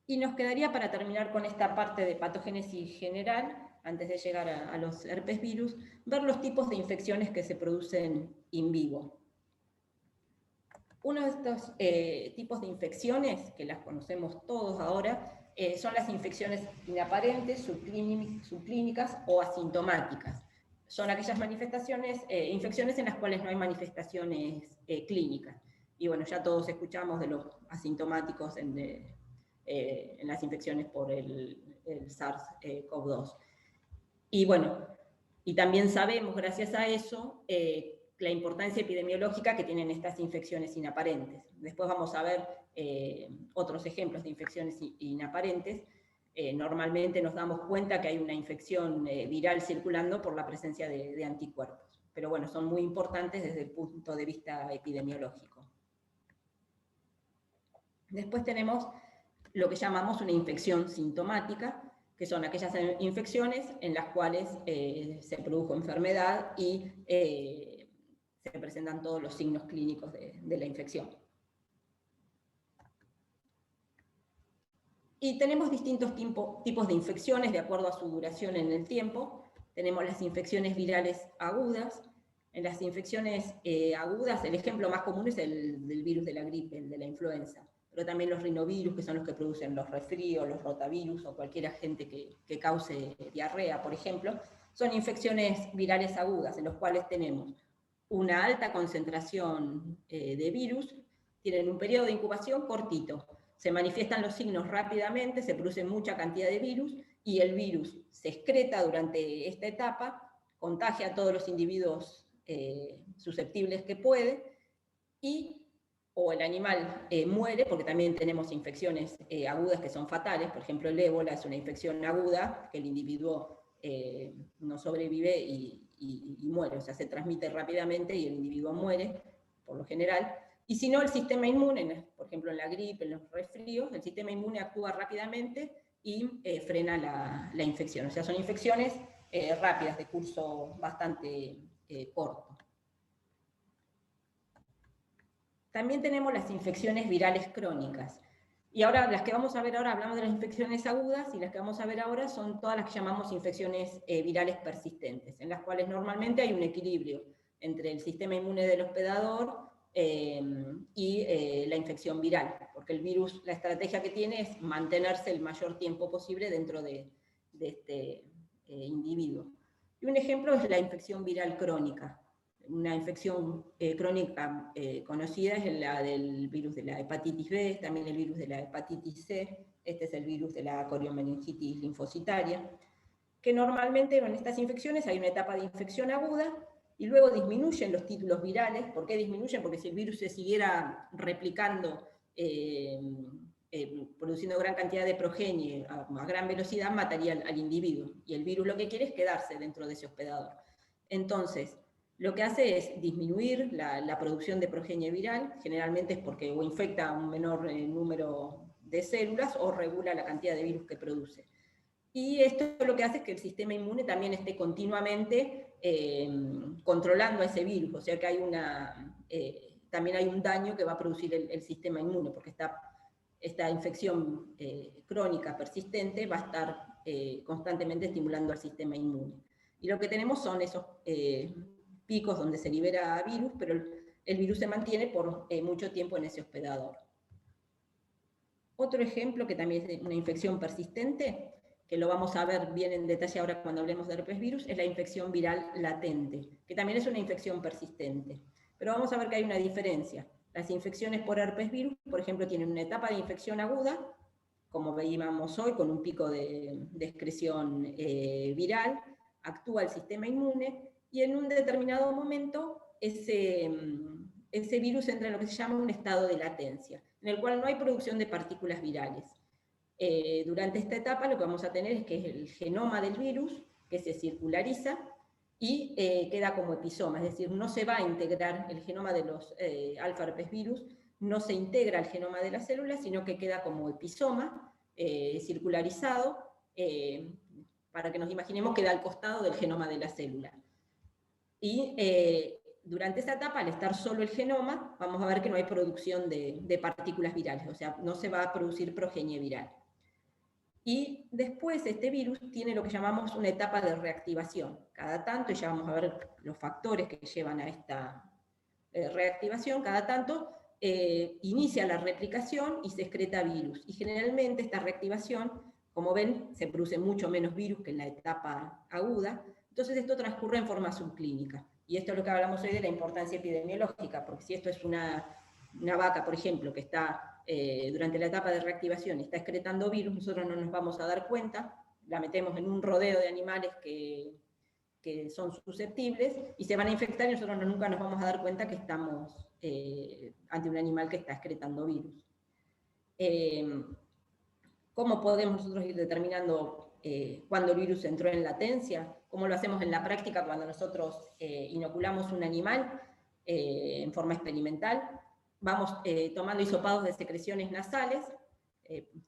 Y nos quedaría, para terminar con esta parte de patogénesis general, antes de llegar a los herpes virus, ver los tipos de infecciones que se producen in vivo. Uno de estos tipos de infecciones, que las conocemos todos ahora, son las infecciones inaparentes, subclínicas o asintomáticas. Son aquellas infecciones en las cuales no hay manifestaciones clínicas. Y bueno, ya todos escuchamos de los asintomáticos en las infecciones por el SARS-CoV-2. Y bueno, y también sabemos, gracias a eso, la importancia epidemiológica que tienen estas infecciones inaparentes. Después vamos a ver otros ejemplos de infecciones inaparentes. Normalmente nos damos cuenta que hay una infección viral circulando por la presencia de anticuerpos. Pero bueno, son muy importantes desde el punto de vista epidemiológico. Después tenemos lo que llamamos una infección sintomática, que son aquellas infecciones en las cuales se produjo enfermedad y se presentan todos los signos clínicos de la infección. Y tenemos distintos tipos de infecciones de acuerdo a su duración en el tiempo. Tenemos las infecciones virales agudas. En las infecciones agudas, el ejemplo más común es el del virus de la gripe, el de la influenza. Pero también los rinovirus, que son los que producen los resfríos, los rotavirus o cualquier agente que cause diarrea, por ejemplo, son infecciones virales agudas, en los cuales tenemos una alta concentración de virus, tienen un periodo de incubación cortito, se manifiestan los signos rápidamente, se produce mucha cantidad de virus, y el virus se excreta durante esta etapa, contagia a todos los individuos susceptibles que puede, o el animal muere, porque también tenemos infecciones agudas que son fatales. Por ejemplo, el ébola es una infección aguda que el individuo no sobrevive y muere, o sea, se transmite rápidamente y el individuo muere, por lo general. Y si no, el sistema inmune, por ejemplo en la gripe, en los resfríos, el sistema inmune actúa rápidamente y frena la infección. O sea, son infecciones rápidas, de curso bastante corto. También tenemos las infecciones virales crónicas. Y ahora, las que vamos a ver ahora, hablamos de las infecciones agudas, y las que vamos a ver ahora son todas las que llamamos infecciones virales persistentes, en las cuales normalmente hay un equilibrio entre el sistema inmune del hospedador y la infección viral, porque el virus, la estrategia que tiene es mantenerse el mayor tiempo posible dentro de este individuo. Y un ejemplo es la infección viral crónica. Una infección crónica conocida es la del virus de la hepatitis B, también el virus de la hepatitis C, este es el virus de la coriomeningitis linfocitaria, que normalmente en estas infecciones hay una etapa de infección aguda y luego disminuyen los títulos virales. ¿Por qué disminuyen? Porque si el virus se siguiera replicando, produciendo gran cantidad de progenie a gran velocidad, mataría al individuo, y el virus lo que quiere es quedarse dentro de ese hospedador. Entonces, lo que hace es disminuir la producción de progenie viral, generalmente es porque o infecta a un menor número de células o regula la cantidad de virus que produce. Y esto lo que hace es que el sistema inmune también esté continuamente controlando a ese virus, o sea que hay también hay un daño que va a producir el sistema inmune, porque esta infección crónica persistente va a estar constantemente estimulando al sistema inmune. Y lo que tenemos son esos picos donde se libera virus, pero el virus se mantiene por mucho tiempo en ese hospedador. Otro ejemplo que también es una infección persistente, que lo vamos a ver bien en detalle ahora cuando hablemos de herpes virus, es la infección viral latente, que también es una infección persistente. Pero vamos a ver que hay una diferencia. Las infecciones por herpes virus, por ejemplo, tienen una etapa de infección aguda, como veíamos hoy, con un pico de excreción viral, actúa el sistema inmune, y en un determinado momento ese virus entra en lo que se llama un estado de latencia, en el cual no hay producción de partículas virales. Durante esta etapa lo que vamos a tener es que es el genoma del virus que se circulariza y queda como episoma, es decir, no se va a integrar el genoma de los alfa herpes virus, no se integra al genoma de la célula, sino que queda como episoma circularizado, para que nos imaginemos queda al costado del genoma de la célula. Y durante esa etapa, al estar solo el genoma, vamos a ver que no hay producción de partículas virales, o sea, no se va a producir progenie viral. Y después este virus tiene lo que llamamos una etapa de reactivación. Cada tanto, y ya vamos a ver los factores que llevan a esta reactivación, cada tanto inicia la replicación y se excreta virus. Y generalmente esta reactivación, como ven, se produce mucho menos virus que en la etapa aguda. Entonces esto transcurre en forma subclínica. Y esto es lo que hablamos hoy de la importancia epidemiológica, porque si esto es una vaca, por ejemplo, que está durante la etapa de reactivación y está excretando virus, nosotros no nos vamos a dar cuenta, la metemos en un rodeo de animales que son susceptibles y se van a infectar, y nosotros nunca nos vamos a dar cuenta que estamos ante un animal que está excretando virus. ¿Cómo podemos nosotros ir determinando cuándo el virus entró en latencia? ¿Cómo lo hacemos en la práctica cuando nosotros inoculamos un animal en forma experimental? Vamos tomando hisopados de secreciones nasales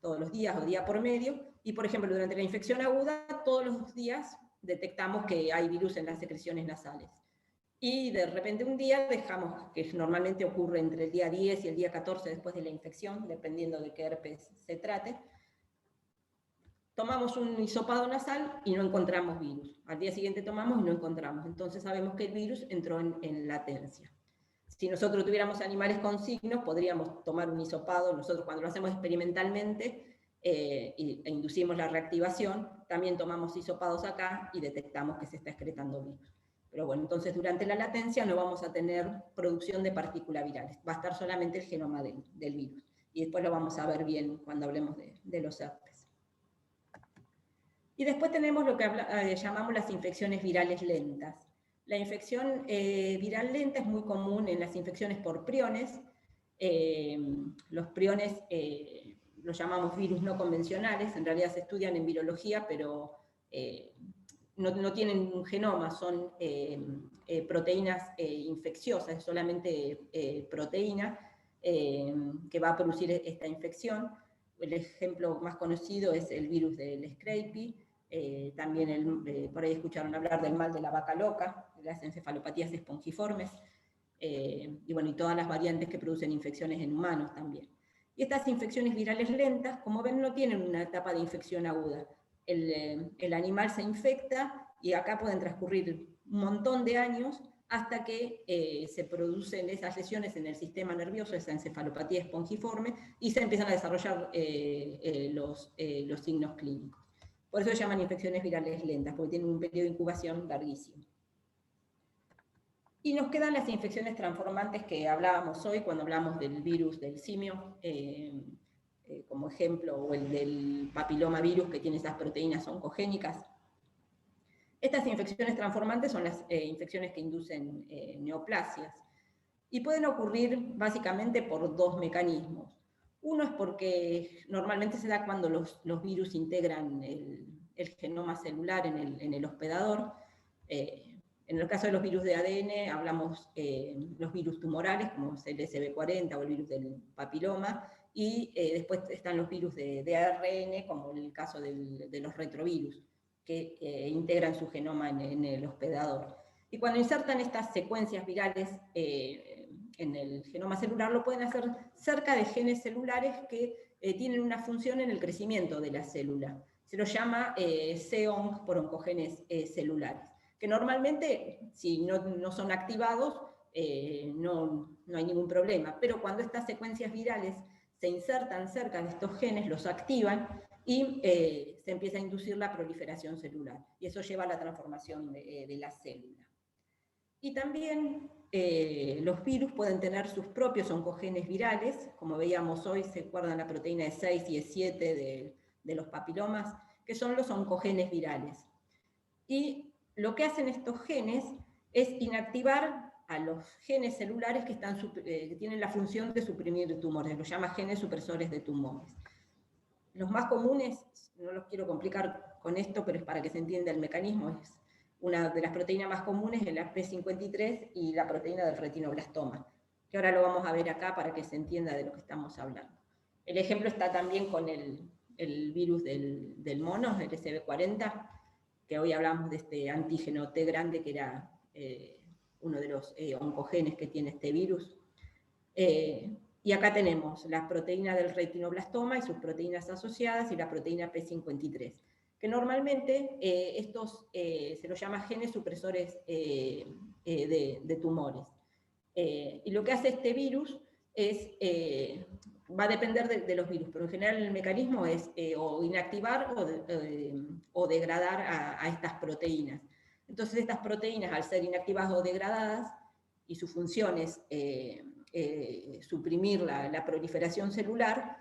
todos los días o día por medio, y por ejemplo durante la infección aguda todos los días detectamos que hay virus en las secreciones nasales. Y de repente un día dejamos, que normalmente ocurre entre el día 10 y el día 14 después de la infección, dependiendo de qué herpes se trate, tomamos un hisopado nasal y no encontramos virus. Al día siguiente tomamos y no encontramos. Entonces sabemos que el virus entró en latencia. Si nosotros tuviéramos animales con signos, podríamos tomar un hisopado. Nosotros cuando lo hacemos experimentalmente e inducimos la reactivación, también tomamos hisopados acá y detectamos que se está excretando virus. Pero bueno, entonces durante la latencia no vamos a tener producción de partículas virales, va a estar solamente el genoma del virus. Y después lo vamos a ver bien cuando hablemos de los herpes. Y después tenemos lo que llamamos las infecciones virales lentas. La infección viral lenta es muy común en las infecciones por priones. Los priones los llamamos virus no convencionales, en realidad se estudian en virología, pero no tienen un genoma, son proteínas infecciosas, es solamente proteína que va a producir esta infección. El ejemplo más conocido es el virus del Scrapie. También por ahí escucharon hablar del mal de la vaca loca, las encefalopatías espongiformes. y bueno, y todas las variantes que producen infecciones en humanos también. Y estas infecciones virales lentas, como ven, no tienen una etapa de infección aguda. El animal se infecta y acá pueden transcurrir un montón de años hasta que se producen esas lesiones en el sistema nervioso, esa encefalopatía espongiforme, y se empiezan a desarrollar los signos clínicos. Por eso se llaman infecciones virales lentas, porque tienen un periodo de incubación larguísimo. Y nos quedan las infecciones transformantes que hablábamos hoy cuando hablamos del virus del simio, como ejemplo, o el del papilomavirus que tiene esas proteínas oncogénicas. Estas infecciones transformantes son las infecciones que inducen neoplasias y pueden ocurrir básicamente por dos mecanismos. Uno es porque normalmente se da cuando los virus integran el genoma celular en el hospedador. En el caso de los virus de ADN hablamos los virus tumorales, como el SB40 o el virus del papiloma, y después están los virus de ARN, como el caso de los retrovirus, que integran su genoma en el hospedador. Y cuando insertan estas secuencias virales en el genoma celular, lo pueden hacer cerca de genes celulares que tienen una función en el crecimiento de la célula. Se los llama C-ONC por oncogenes celulares, que normalmente, si no son activados, no hay ningún problema. Pero cuando estas secuencias virales se insertan cerca de estos genes, los activan y se empieza a inducir la proliferación celular. Y eso lleva a la transformación de la célula. Y también los virus pueden tener sus propios oncogenes virales, como veíamos hoy, se guardan la proteína E6 y E7 de los papilomas, que son los oncogenes virales. Y lo que hacen estos genes es inactivar a los genes celulares que tienen la función de suprimir tumores, los llama genes supresores de tumores. Los más comunes, no los quiero complicar con esto, pero es para que se entienda el mecanismo, es una de las proteínas más comunes es la P53 y la proteína del retinoblastoma, que ahora lo vamos a ver acá para que se entienda de lo que estamos hablando. El ejemplo está también con el virus del mono, el SB40, que hoy hablamos de este antígeno T grande, que era uno de los oncogenes que tiene este virus. Y acá tenemos la proteína del retinoblastoma y sus proteínas asociadas y la proteína P53, que normalmente estos se los llama genes supresores de tumores. Y lo que hace este virus es, va a depender de los virus, pero en general el mecanismo es o inactivar o degradar a estas proteínas. Entonces estas proteínas, al ser inactivadas o degradadas, y su función es suprimir la proliferación celular,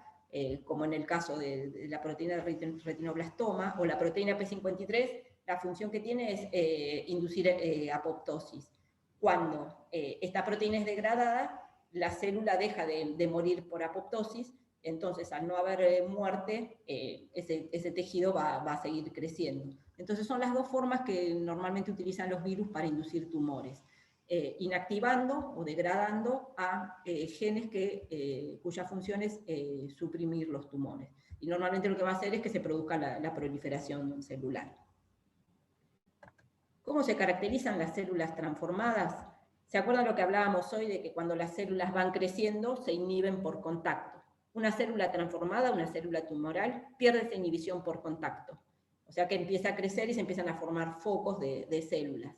como en el caso de la proteína del retinoblastoma, o la proteína P53, la función que tiene es inducir apoptosis. Cuando esta proteína es degradada, la célula deja de morir por apoptosis, entonces al no haber muerte, ese tejido va a seguir creciendo. Entonces son las dos formas que normalmente utilizan los virus para inducir tumores. Inactivando o degradando a genes cuya función es suprimir los tumores. Y normalmente lo que va a hacer es que se produzca la proliferación celular. ¿Cómo se caracterizan las células transformadas? ¿Se acuerdan lo que hablábamos hoy de que cuando las células van creciendo se inhiben por contacto? Una célula transformada, una célula tumoral, pierde esa inhibición por contacto. O sea que empieza a crecer y se empiezan a formar focos de células.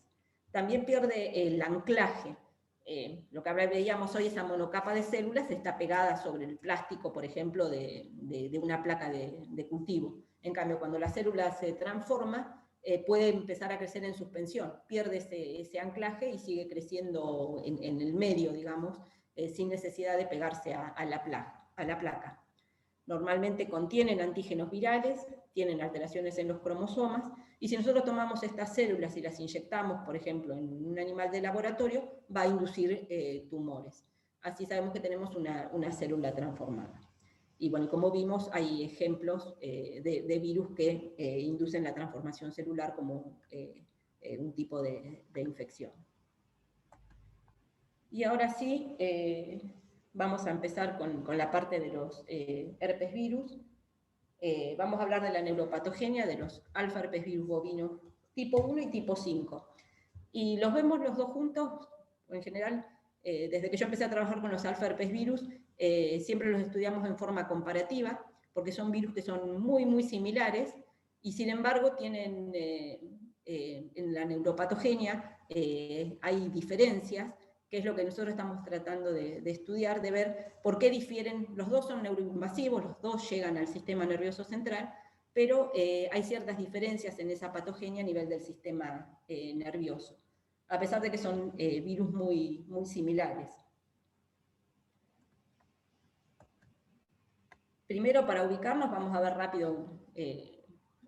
También pierde el anclaje. Lo que veíamos hoy, esa monocapa de células está pegada sobre el plástico, por ejemplo, de una placa de cultivo. En cambio, cuando la célula se transforma, puede empezar a crecer en suspensión, pierde ese anclaje y sigue creciendo en el medio, digamos, sin necesidad de pegarse a la placa. Normalmente contienen antígenos virales, tienen alteraciones en los cromosomas, y si nosotros tomamos estas células y las inyectamos, por ejemplo, en un animal de laboratorio, va a inducir tumores. Así sabemos que tenemos una célula transformada. Y bueno, como vimos, hay ejemplos de virus que inducen la transformación celular como un tipo de infección. Y ahora sí, vamos a empezar con la parte de los herpes virus. Vamos a hablar de la neuropatogenia de los alfa herpes virus bovino tipo 1 y tipo 5. Y los vemos los dos juntos, en general, Desde que yo empecé a trabajar con los alfa herpes virus, siempre los estudiamos en forma comparativa, porque son virus que son muy, muy similares, y sin embargo tienen, en la neuropatogenia hay diferencias, que es lo que nosotros estamos tratando de estudiar, de ver por qué difieren. Los dos son neuroinvasivos, los dos llegan al sistema nervioso central, pero hay ciertas diferencias en esa patogenia a nivel del sistema nervioso, a pesar de que son virus muy, muy similares. Primero, para ubicarnos, vamos a ver rápido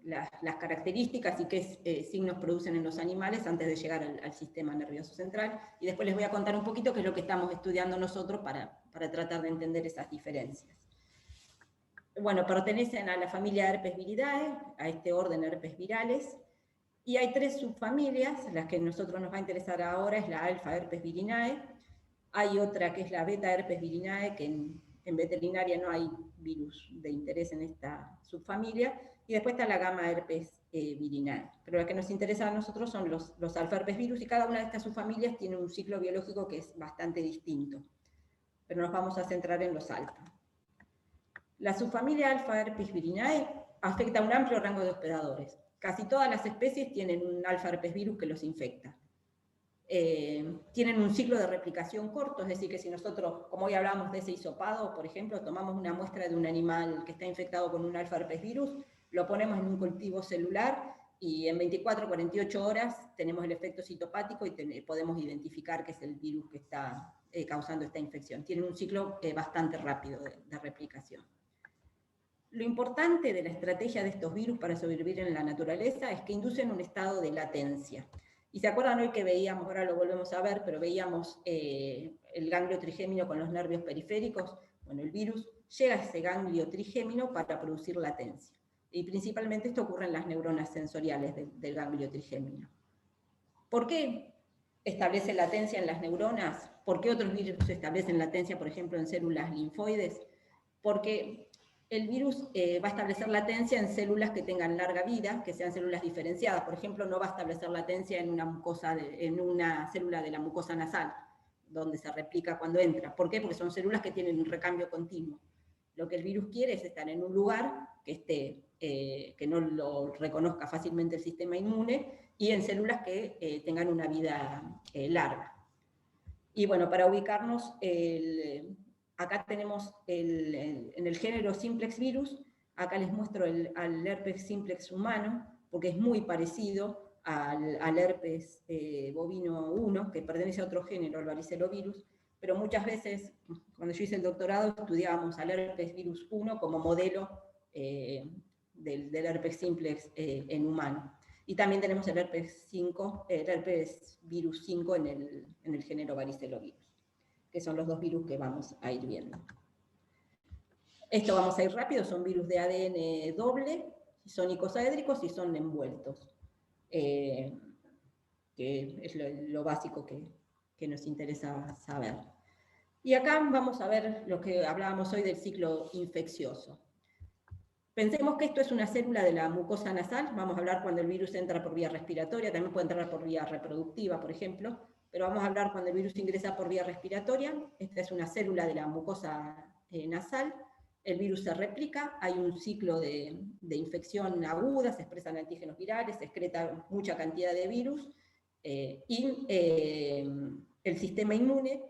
las características y qué signos producen en los animales antes de llegar al sistema nervioso central, y después les voy a contar un poquito qué es lo que estamos estudiando nosotros para tratar de entender esas diferencias. Bueno, pertenecen a la familia Herpes viridae, a este orden Herpes virales, y hay 3 subfamilias. Las que a nosotros nos va a interesar ahora es la alfa Herpes virinae, hay otra que es la beta Herpes virinae, que en veterinaria no hay virus de interés en esta subfamilia, y después está la gamma herpes virinae. Pero la que nos interesa a nosotros son los alfa herpes virus, y cada una de estas subfamilias tiene un ciclo biológico que es bastante distinto. Pero nos vamos a centrar en los alfa. La subfamilia alfa herpes virinae afecta a un amplio rango de hospedadores. Casi todas las especies tienen un alfa herpes virus que los infecta. Tienen un ciclo de replicación corto, es decir, que si nosotros, como hoy hablamos de ese hisopado, por ejemplo, tomamos una muestra de un animal que está infectado con un alfa herpes virus, lo ponemos en un cultivo celular y en 24 o 48 horas tenemos el efecto citopático y podemos identificar que es el virus que está causando esta infección. Tienen un ciclo bastante rápido de replicación. Lo importante de la estrategia de estos virus para sobrevivir en la naturaleza es que inducen un estado de latencia. Y se acuerdan hoy que veíamos, ahora lo volvemos a ver, pero veíamos el ganglio trigémino con los nervios periféricos. Bueno, el virus llega a ese ganglio trigémino para producir latencia. Y principalmente esto ocurre en las neuronas sensoriales del ganglio trigémino. ¿Por qué establece latencia en las neuronas? ¿Por qué otros virus establecen latencia, por ejemplo, en células linfoides? Porque el virus va a establecer latencia en células que tengan larga vida, que sean células diferenciadas. Por ejemplo, no va a establecer latencia en una célula de la mucosa nasal, donde se replica cuando entra. ¿Por qué? Porque son células que tienen un recambio continuo. Lo que el virus quiere es estar en un lugar que no lo reconozca fácilmente el sistema inmune, y en células que tengan una vida larga. Y bueno, para ubicarnos, acá tenemos en el género simplex virus, acá les muestro al herpes simplex humano, porque es muy parecido al herpes bovino 1, que pertenece a otro género, el varicelovirus, pero muchas veces, cuando yo hice el doctorado, estudiábamos al herpes virus 1 como modelo del herpes simplex en humano. Y también tenemos el herpes virus 5 en el género varicelovirus, que son los 2 virus que vamos a ir viendo. Esto vamos a ir rápido, son virus de ADN doble, son icosaédricos y son envueltos, que es lo básico que nos interesa saber. Y acá vamos a ver lo que hablábamos hoy del ciclo infeccioso. Pensemos que esto es una célula de la mucosa nasal, vamos a hablar cuando el virus entra por vía respiratoria, también puede entrar por vía reproductiva, por ejemplo, pero vamos a hablar cuando el virus ingresa por vía respiratoria. Esta es una célula de la mucosa nasal, el virus se replica, hay un ciclo de infección aguda, se expresan antígenos virales, se excreta mucha cantidad de virus, y el sistema inmune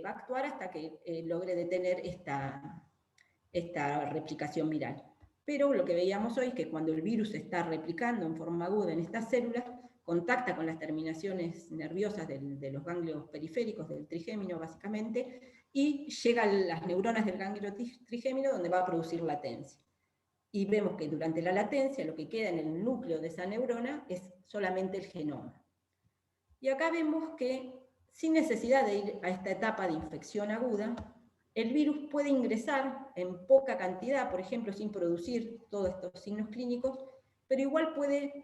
va a actuar hasta que logre detener esta replicación viral. Pero lo que veíamos hoy es que cuando el virus se está replicando en forma aguda en estas células, contacta con las terminaciones nerviosas de los ganglios periféricos, del trigémino básicamente, y llega a las neuronas del ganglio trigémino, donde va a producir latencia. Y vemos que durante la latencia lo que queda en el núcleo de esa neurona es solamente el genoma. Y acá vemos que sin necesidad de ir a esta etapa de infección aguda, el virus puede ingresar en poca cantidad, por ejemplo, sin producir todos estos signos clínicos, pero igual puede,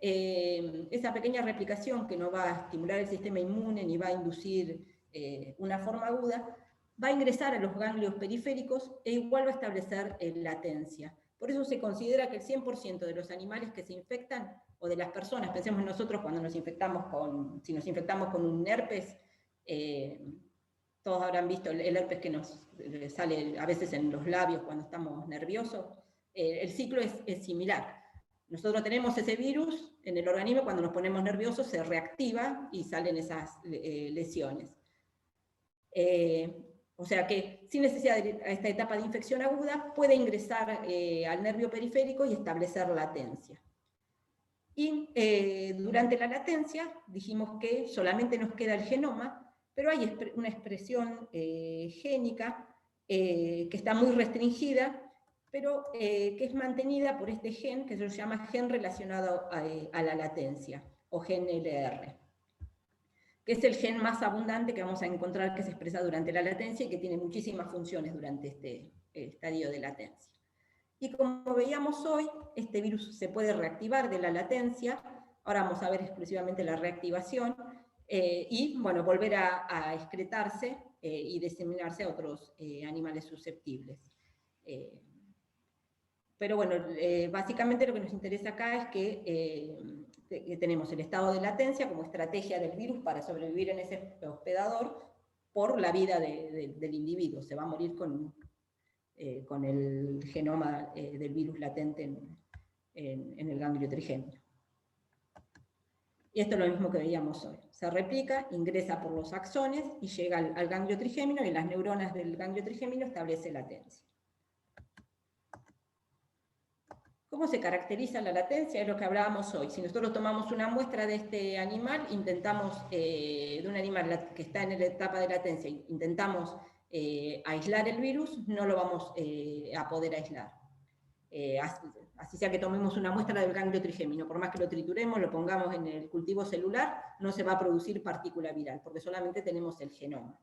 esa pequeña replicación que no va a estimular el sistema inmune ni va a inducir una forma aguda, va a ingresar a los ganglios periféricos e igual va a establecer latencia. Por eso se considera que el 100% de los animales que se infectan, o de las personas, pensemos nosotros cuando nos infectamos si nos infectamos con un herpes, todos habrán visto el herpes que nos sale a veces en los labios cuando estamos nerviosos. El ciclo es similar. Nosotros tenemos ese virus en el organismo, cuando nos ponemos nerviosos se reactiva y salen esas lesiones. O sea que sin necesidad de esta etapa de infección aguda puede ingresar al nervio periférico y establecer latencia. Y durante la latencia dijimos que solamente nos queda el genoma, pero hay una expresión génica que está muy restringida, pero que es mantenida por este gen que se llama gen relacionado a la latencia, o gen LR, que es el gen más abundante que vamos a encontrar que se expresa durante la latencia y que tiene muchísimas funciones durante este estadio de latencia. Y como veíamos hoy, este virus se puede reactivar de la latencia. Ahora vamos a ver exclusivamente la reactivación, y bueno, volver a excretarse y diseminarse a otros animales susceptibles. Pero bueno, básicamente lo que nos interesa acá es que tenemos el estado de latencia como estrategia del virus para sobrevivir en ese hospedador por la vida del individuo. Se va a morir con el genoma del virus latente en el ganglio trigémino. Y esto es lo mismo que veíamos hoy. Se replica, ingresa por los axones y llega al ganglio trigémino, y en las neuronas del ganglio trigémino establece latencia. ¿Cómo se caracteriza la latencia? Es lo que hablábamos hoy. Si nosotros tomamos una muestra de este animal, intentamos, de un animal que está en la etapa de latencia, intentamos aislar el virus, no lo vamos a poder aislar. Así sea que tomemos una muestra del ganglio trigémino, por más que lo trituremos, lo pongamos en el cultivo celular, no se va a producir partícula viral, porque solamente tenemos el genoma.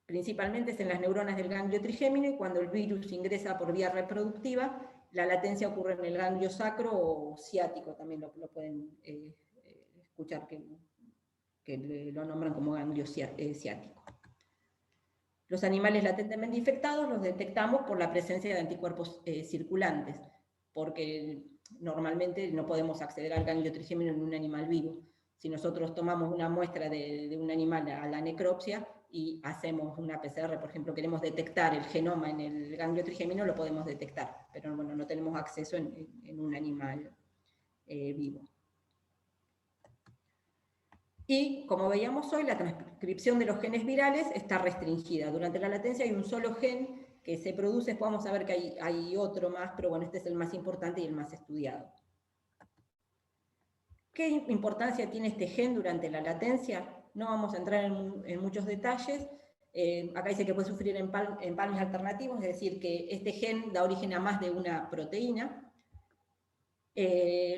Principalmente es en las neuronas del ganglio trigémino, y cuando el virus ingresa por vía reproductiva, la latencia ocurre en el ganglio sacro o ciático, también lo pueden escuchar que lo nombran como ganglio ciático. Los animales latentemente infectados los detectamos por la presencia de anticuerpos circulantes, porque normalmente no podemos acceder al ganglio trigémino en un animal vivo. Si nosotros tomamos una muestra de un animal a la necropsia y hacemos una PCR, por ejemplo, queremos detectar el genoma en el ganglio trigémino, lo podemos detectar, pero bueno, no tenemos acceso en un animal vivo. Y como veíamos hoy, la transcripción de los genes virales está restringida. Durante la latencia hay un solo gen que se produce, después vamos a ver que hay otro más, pero bueno, este es el más importante y el más estudiado. ¿Qué importancia tiene este gen durante la latencia? No vamos a entrar en muchos detalles. Acá dice que puede sufrir empalmes alternativos, es decir, que este gen da origen a más de una proteína.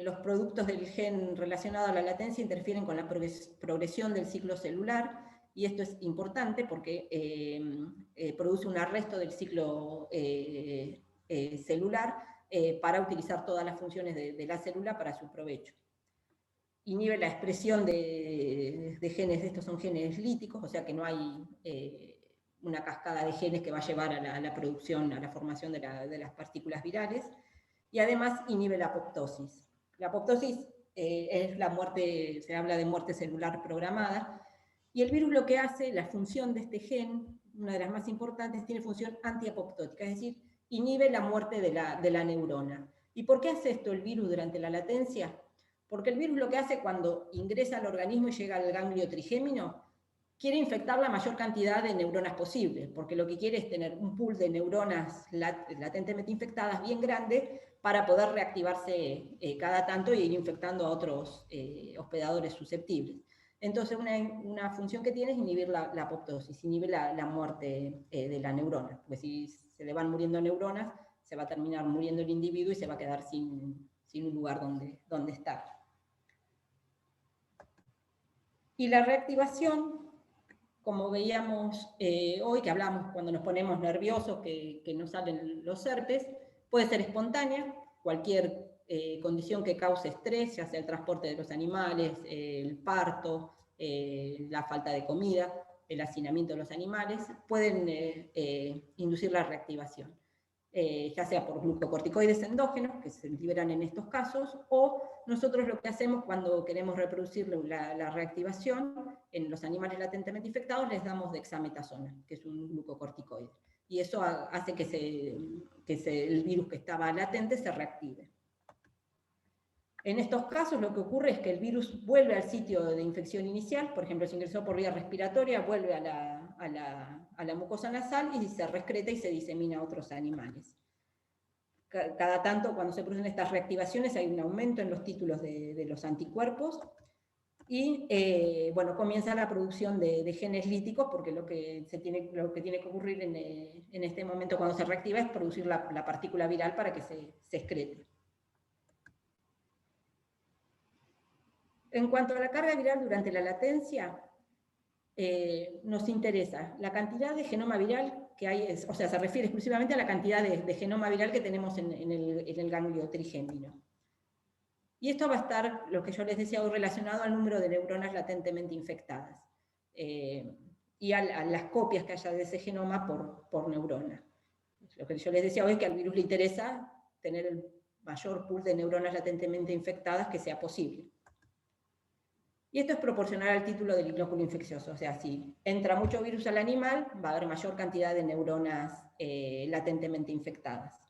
Los productos del gen relacionado a la latencia interfieren con la progresión del ciclo celular, y esto es importante porque produce un arresto del ciclo celular para utilizar todas las funciones de la célula para su provecho. Inhibe la expresión de genes, estos son genes líticos, o sea que no hay una cascada de genes que va a llevar a la producción, a la formación de las partículas virales. Y además inhibe la apoptosis. La apoptosis es la muerte, se habla de muerte celular programada, y el virus lo que hace, la función de este gen, una de las más importantes, tiene función antiapoptótica, es decir, inhibe la muerte de la neurona. ¿Y por qué hace esto el virus durante la latencia? Porque el virus lo que hace cuando ingresa al organismo y llega al ganglio trigémino, quiere infectar la mayor cantidad de neuronas posible, porque lo que quiere es tener un pool de neuronas latentemente infectadas bien grande para poder reactivarse cada tanto y ir infectando a otros hospedadores susceptibles. Entonces una función que tiene es inhibir la apoptosis, inhibir la muerte de la neurona, porque si se le van muriendo neuronas, se va a terminar muriendo el individuo y se va a quedar sin un lugar donde estar. Y la reactivación, como veíamos hoy, que hablamos cuando nos ponemos nerviosos, que nos salen los herpes, puede ser espontánea, cualquier condición que cause estrés, ya sea el transporte de los animales, el parto, la falta de comida, el hacinamiento de los animales, pueden inducir la reactivación. ya sea por glucocorticoides endógenos, que se liberan en estos casos, o nosotros lo que hacemos cuando queremos reproducir la reactivación en los animales latentemente infectados, les damos dexametasona, que es un glucocorticoide. Y eso hace que el virus que estaba latente se reactive. En estos casos lo que ocurre es que el virus vuelve al sitio de infección inicial, por ejemplo, si ingresó por vía respiratoria, vuelve a la mucosa nasal y se excreta y se disemina a otros animales. Cada tanto, cuando se producen estas reactivaciones, hay un aumento en los títulos de los anticuerpos y bueno, comienza la producción de genes líticos, porque lo que tiene que ocurrir en este momento cuando se reactiva es producir la partícula viral para que se excrete. En cuanto a la carga viral durante la latencia, nos interesa la cantidad de genoma viral que hay, o sea, se refiere exclusivamente a la cantidad de genoma viral que tenemos en el ganglio trigémino. Y esto va a estar, lo que yo les decía hoy, relacionado al número de neuronas latentemente infectadas y a las copias que haya de ese genoma por neurona. Lo que yo les decía hoy es que al virus le interesa tener el mayor pool de neuronas latentemente infectadas que sea posible. Y esto es proporcional al título del inóculo infeccioso, o sea, si entra mucho virus al animal, va a haber mayor cantidad de neuronas latentemente infectadas.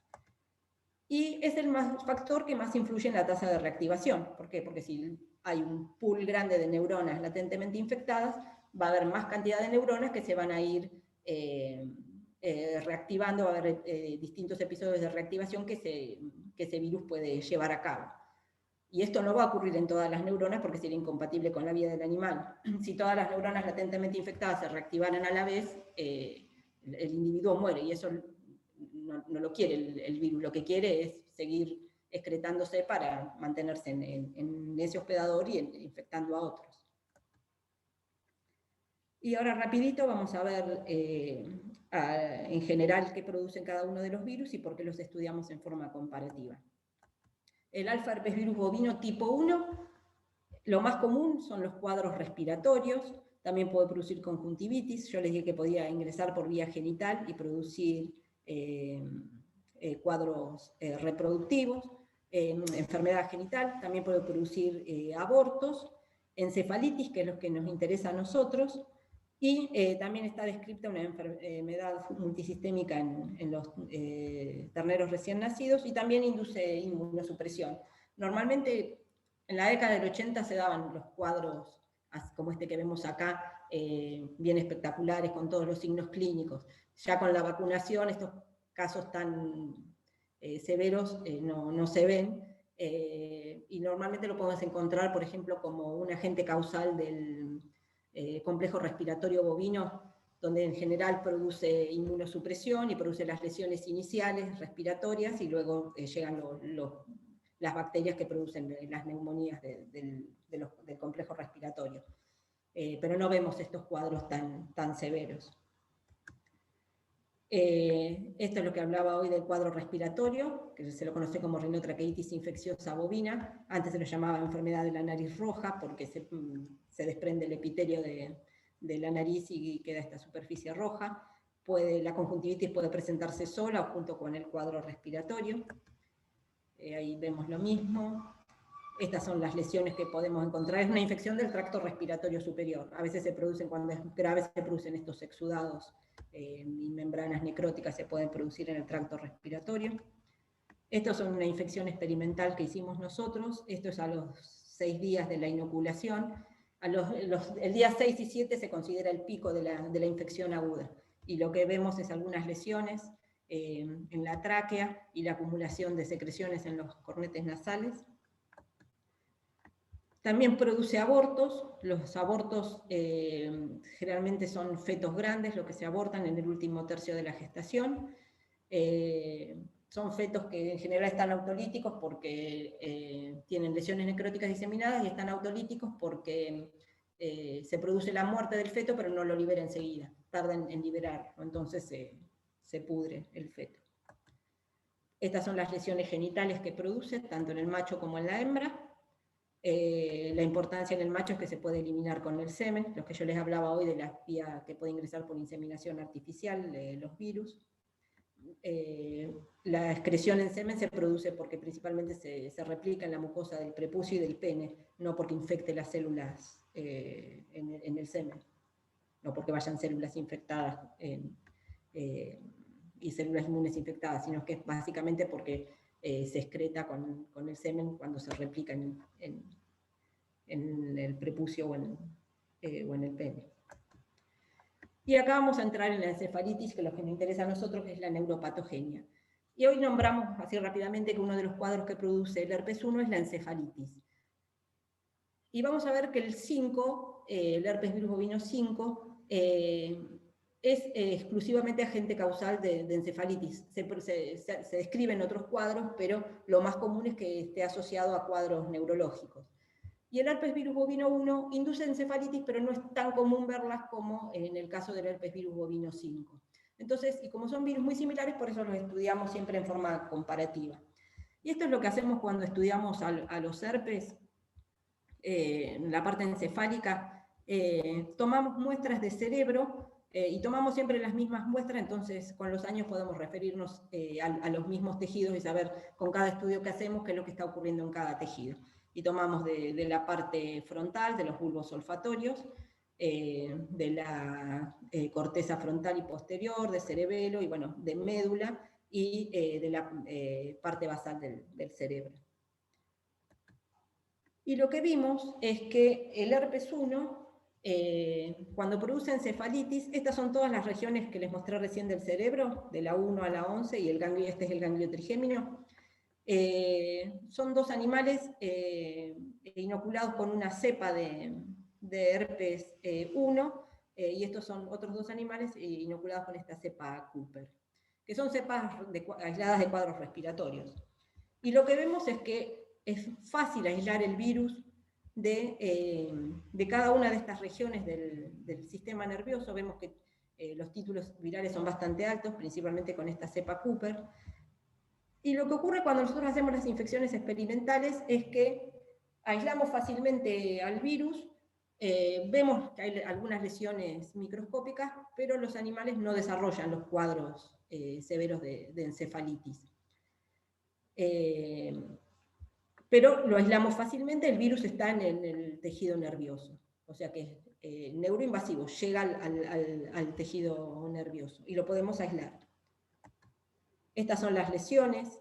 Y es el factor que más influye en la tasa de reactivación. ¿Por qué? Porque si hay un pool grande de neuronas latentemente infectadas, va a haber más cantidad de neuronas que se van a ir reactivando, va a haber distintos episodios de reactivación que ese virus puede llevar a cabo. Y esto no va a ocurrir en todas las neuronas porque sería incompatible con la vida del animal. Si todas las neuronas latentemente infectadas se reactivaran a la vez, el individuo muere, y eso no lo quiere el virus. Lo que quiere es seguir excretándose para mantenerse en ese hospedador y infectando a otros. Y ahora rapidito vamos a ver en general qué producen cada uno de los virus y por qué los estudiamos en forma comparativa. El alfa herpes virus bovino tipo 1, lo más común son los cuadros respiratorios, también puede producir conjuntivitis. Yo les dije que podía ingresar por vía genital y producir cuadros reproductivos, enfermedad genital, también puede producir abortos, encefalitis, que es lo que nos interesa a nosotros, y también está descrita una enfermedad multisistémica en los terneros recién nacidos, y también induce inmunosupresión. Normalmente en la década del 80 se daban los cuadros como este que vemos acá, bien espectaculares, con todos los signos clínicos. Ya con la vacunación estos casos tan severos no se ven, y normalmente lo podemos encontrar, por ejemplo, como un agente causal del complejo respiratorio bovino, donde en general produce inmunosupresión y produce las lesiones iniciales respiratorias, y luego llegan las bacterias que producen las neumonías del complejo respiratorio. Pero no vemos estos cuadros tan severos. Esto es lo que hablaba hoy del cuadro respiratorio, que se lo conoce como rinotraqueitis infecciosa bovina. Antes se lo llamaba enfermedad de la nariz roja, porque se desprende el epitelio de la nariz y queda esta superficie roja. La conjuntivitis puede presentarse sola o junto con el cuadro respiratorio. Ahí vemos lo mismo. Estas son las lesiones que podemos encontrar. Es una infección del tracto respiratorio superior. A veces se producen, cuando es grave, se producen estos exudados y membranas necróticas se pueden producir en el tracto respiratorio. Estos son una infección experimental que hicimos nosotros. Esto es a los 6 días de la inoculación. El día 6 y 7 se considera el pico de la infección aguda. Y lo que vemos es algunas lesiones en la tráquea y la acumulación de secreciones en los cornetes nasales. También produce abortos. Los abortos generalmente son fetos grandes, los que se abortan en el último tercio de la gestación. Son fetos que en general están autolíticos porque tienen lesiones necróticas diseminadas, y están autolíticos porque se produce la muerte del feto, pero no lo libera enseguida, tarda en liberarlo, entonces se pudre el feto. Estas son las lesiones genitales que produce, tanto en el macho como en la hembra. La importancia en el macho es que se puede eliminar con el semen, los que yo les hablaba hoy de la vía que puede ingresar por inseminación artificial, los virus. la excreción en semen se produce porque principalmente se replica en la mucosa del prepucio y del pene, no porque infecte las células en el semen, no porque vayan células infectadas y células inmunes infectadas, sino que es básicamente porque se excreta con el semen cuando se replica en el prepucio o en el pene. Y acá vamos a entrar en la encefalitis, que es lo que nos interesa a nosotros, que es la neuropatogenia. Y hoy nombramos así rápidamente que uno de los cuadros que produce el herpes 1 es la encefalitis. Y vamos a ver que el 5, el herpes virus bovino 5, es exclusivamente agente causal de encefalitis. Se describe en otros cuadros, pero lo más común es que esté asociado a cuadros neurológicos. Y el herpes virus bovino 1 induce encefalitis, pero no es tan común verlas como en el caso del herpes virus bovino 5. Entonces, y como son virus muy similares, por eso los estudiamos siempre en forma comparativa. Y esto es lo que hacemos cuando estudiamos a los herpes, en la parte encefálica. Tomamos muestras de cerebro y tomamos siempre las mismas muestras, entonces con los años podemos referirnos a los mismos tejidos y saber con cada estudio que hacemos qué es lo que está ocurriendo en cada tejido. Y tomamos de la parte frontal, de los bulbos olfatorios, de la corteza frontal y posterior, de cerebelo, y bueno, de médula, y de la parte basal del cerebro. Y lo que vimos es que el herpes 1, cuando produce encefalitis, estas son todas las regiones que les mostré recién del cerebro, de la 1 a la 11, y este es el ganglio trigémino. Son dos animales inoculados con una cepa de herpes 1, y estos son otros dos animales inoculados con esta cepa Cooper, que son cepas aisladas de cuadros respiratorios. Y lo que vemos es que es fácil aislar el virus de cada una de estas regiones del sistema nervioso. Vemos que los títulos virales son bastante altos, principalmente con esta cepa Cooper. Y lo que ocurre cuando nosotros hacemos las infecciones experimentales es que aislamos fácilmente al virus, vemos que hay algunas lesiones microscópicas, pero los animales no desarrollan los cuadros severos de encefalitis. Pero lo aislamos fácilmente, el virus está en el tejido nervioso, o sea que es neuroinvasivo, llega al tejido nervioso y lo podemos aislar. Estas son las lesiones,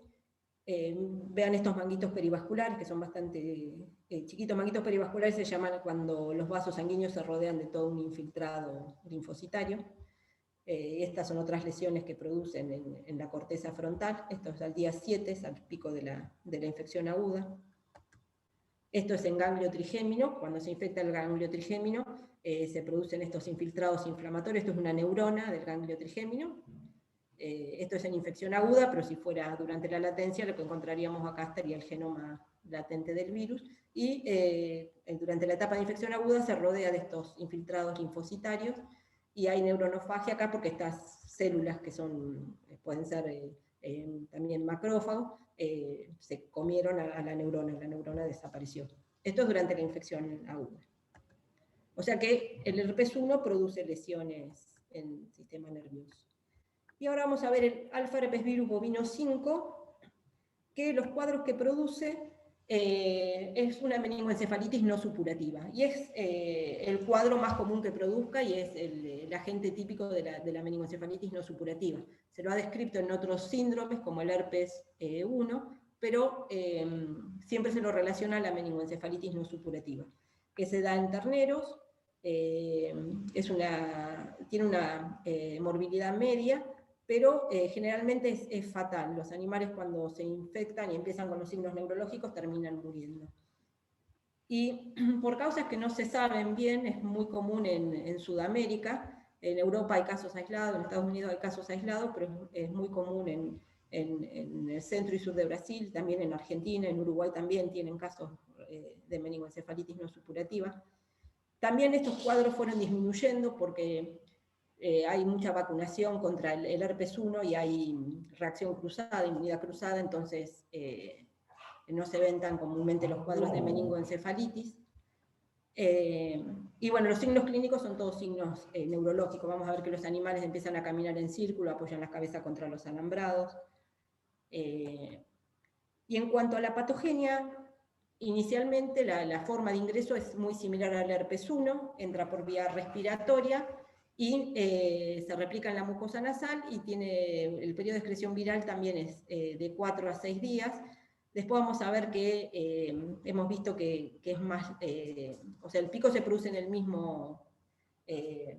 vean estos manguitos perivasculares que son bastante chiquitos. Manguitos perivasculares se llaman cuando los vasos sanguíneos se rodean de todo un infiltrado linfocitario. Estas son otras lesiones que producen en la corteza frontal. Esto es al día 7, es al pico de la infección aguda. Esto es en ganglio trigémino. Cuando se infecta el ganglio trigémino, se producen estos infiltrados inflamatorios. Esto es una neurona del ganglio trigémino. Esto es en infección aguda, pero si fuera durante la latencia, lo que encontraríamos acá estaría el genoma latente del virus. Y durante la etapa de infección aguda se rodea de estos infiltrados linfocitarios, y hay neuronofagia acá porque estas células que pueden ser también macrófagos, se comieron a la neurona desapareció. Esto es durante la infección aguda. O sea que el herpes 1 produce lesiones en el sistema nervioso. Y ahora vamos a ver el alfa herpes virus bovino 5, que los cuadros que produce es una meningoencefalitis no supurativa, y es el cuadro más común que produzca, y es el agente típico de la meningoencefalitis no supurativa. Se lo ha descrito en otros síndromes, como el herpes 1, pero siempre se lo relaciona a la meningoencefalitis no supurativa, que se da en terneros, tiene una morbilidad media, pero generalmente es fatal. Los animales, cuando se infectan y empiezan con los signos neurológicos, terminan muriendo. Y por causas que no se saben bien, es muy común en Sudamérica. En Europa hay casos aislados, en Estados Unidos hay casos aislados, pero es muy común en el centro y sur de Brasil, también en Argentina, en Uruguay también tienen casos de meningoencefalitis no supurativa. También estos cuadros fueron disminuyendo porque hay mucha vacunación contra el herpes 1 y hay reacción cruzada, inmunidad cruzada, entonces no se ven tan comúnmente los cuadros de meningoencefalitis. Y bueno, los signos clínicos son todos signos neurológicos. Vamos a ver que los animales empiezan a caminar en círculo, apoyan la cabeza contra los alambrados. Y en cuanto a la patogenia, inicialmente la forma de ingreso es muy similar al herpes 1, entra por vía respiratoria y se replica en la mucosa nasal y el periodo de excreción viral también es de 4 a 6 días. Después vamos a ver que hemos visto que es más, o sea, el pico se produce en el mismo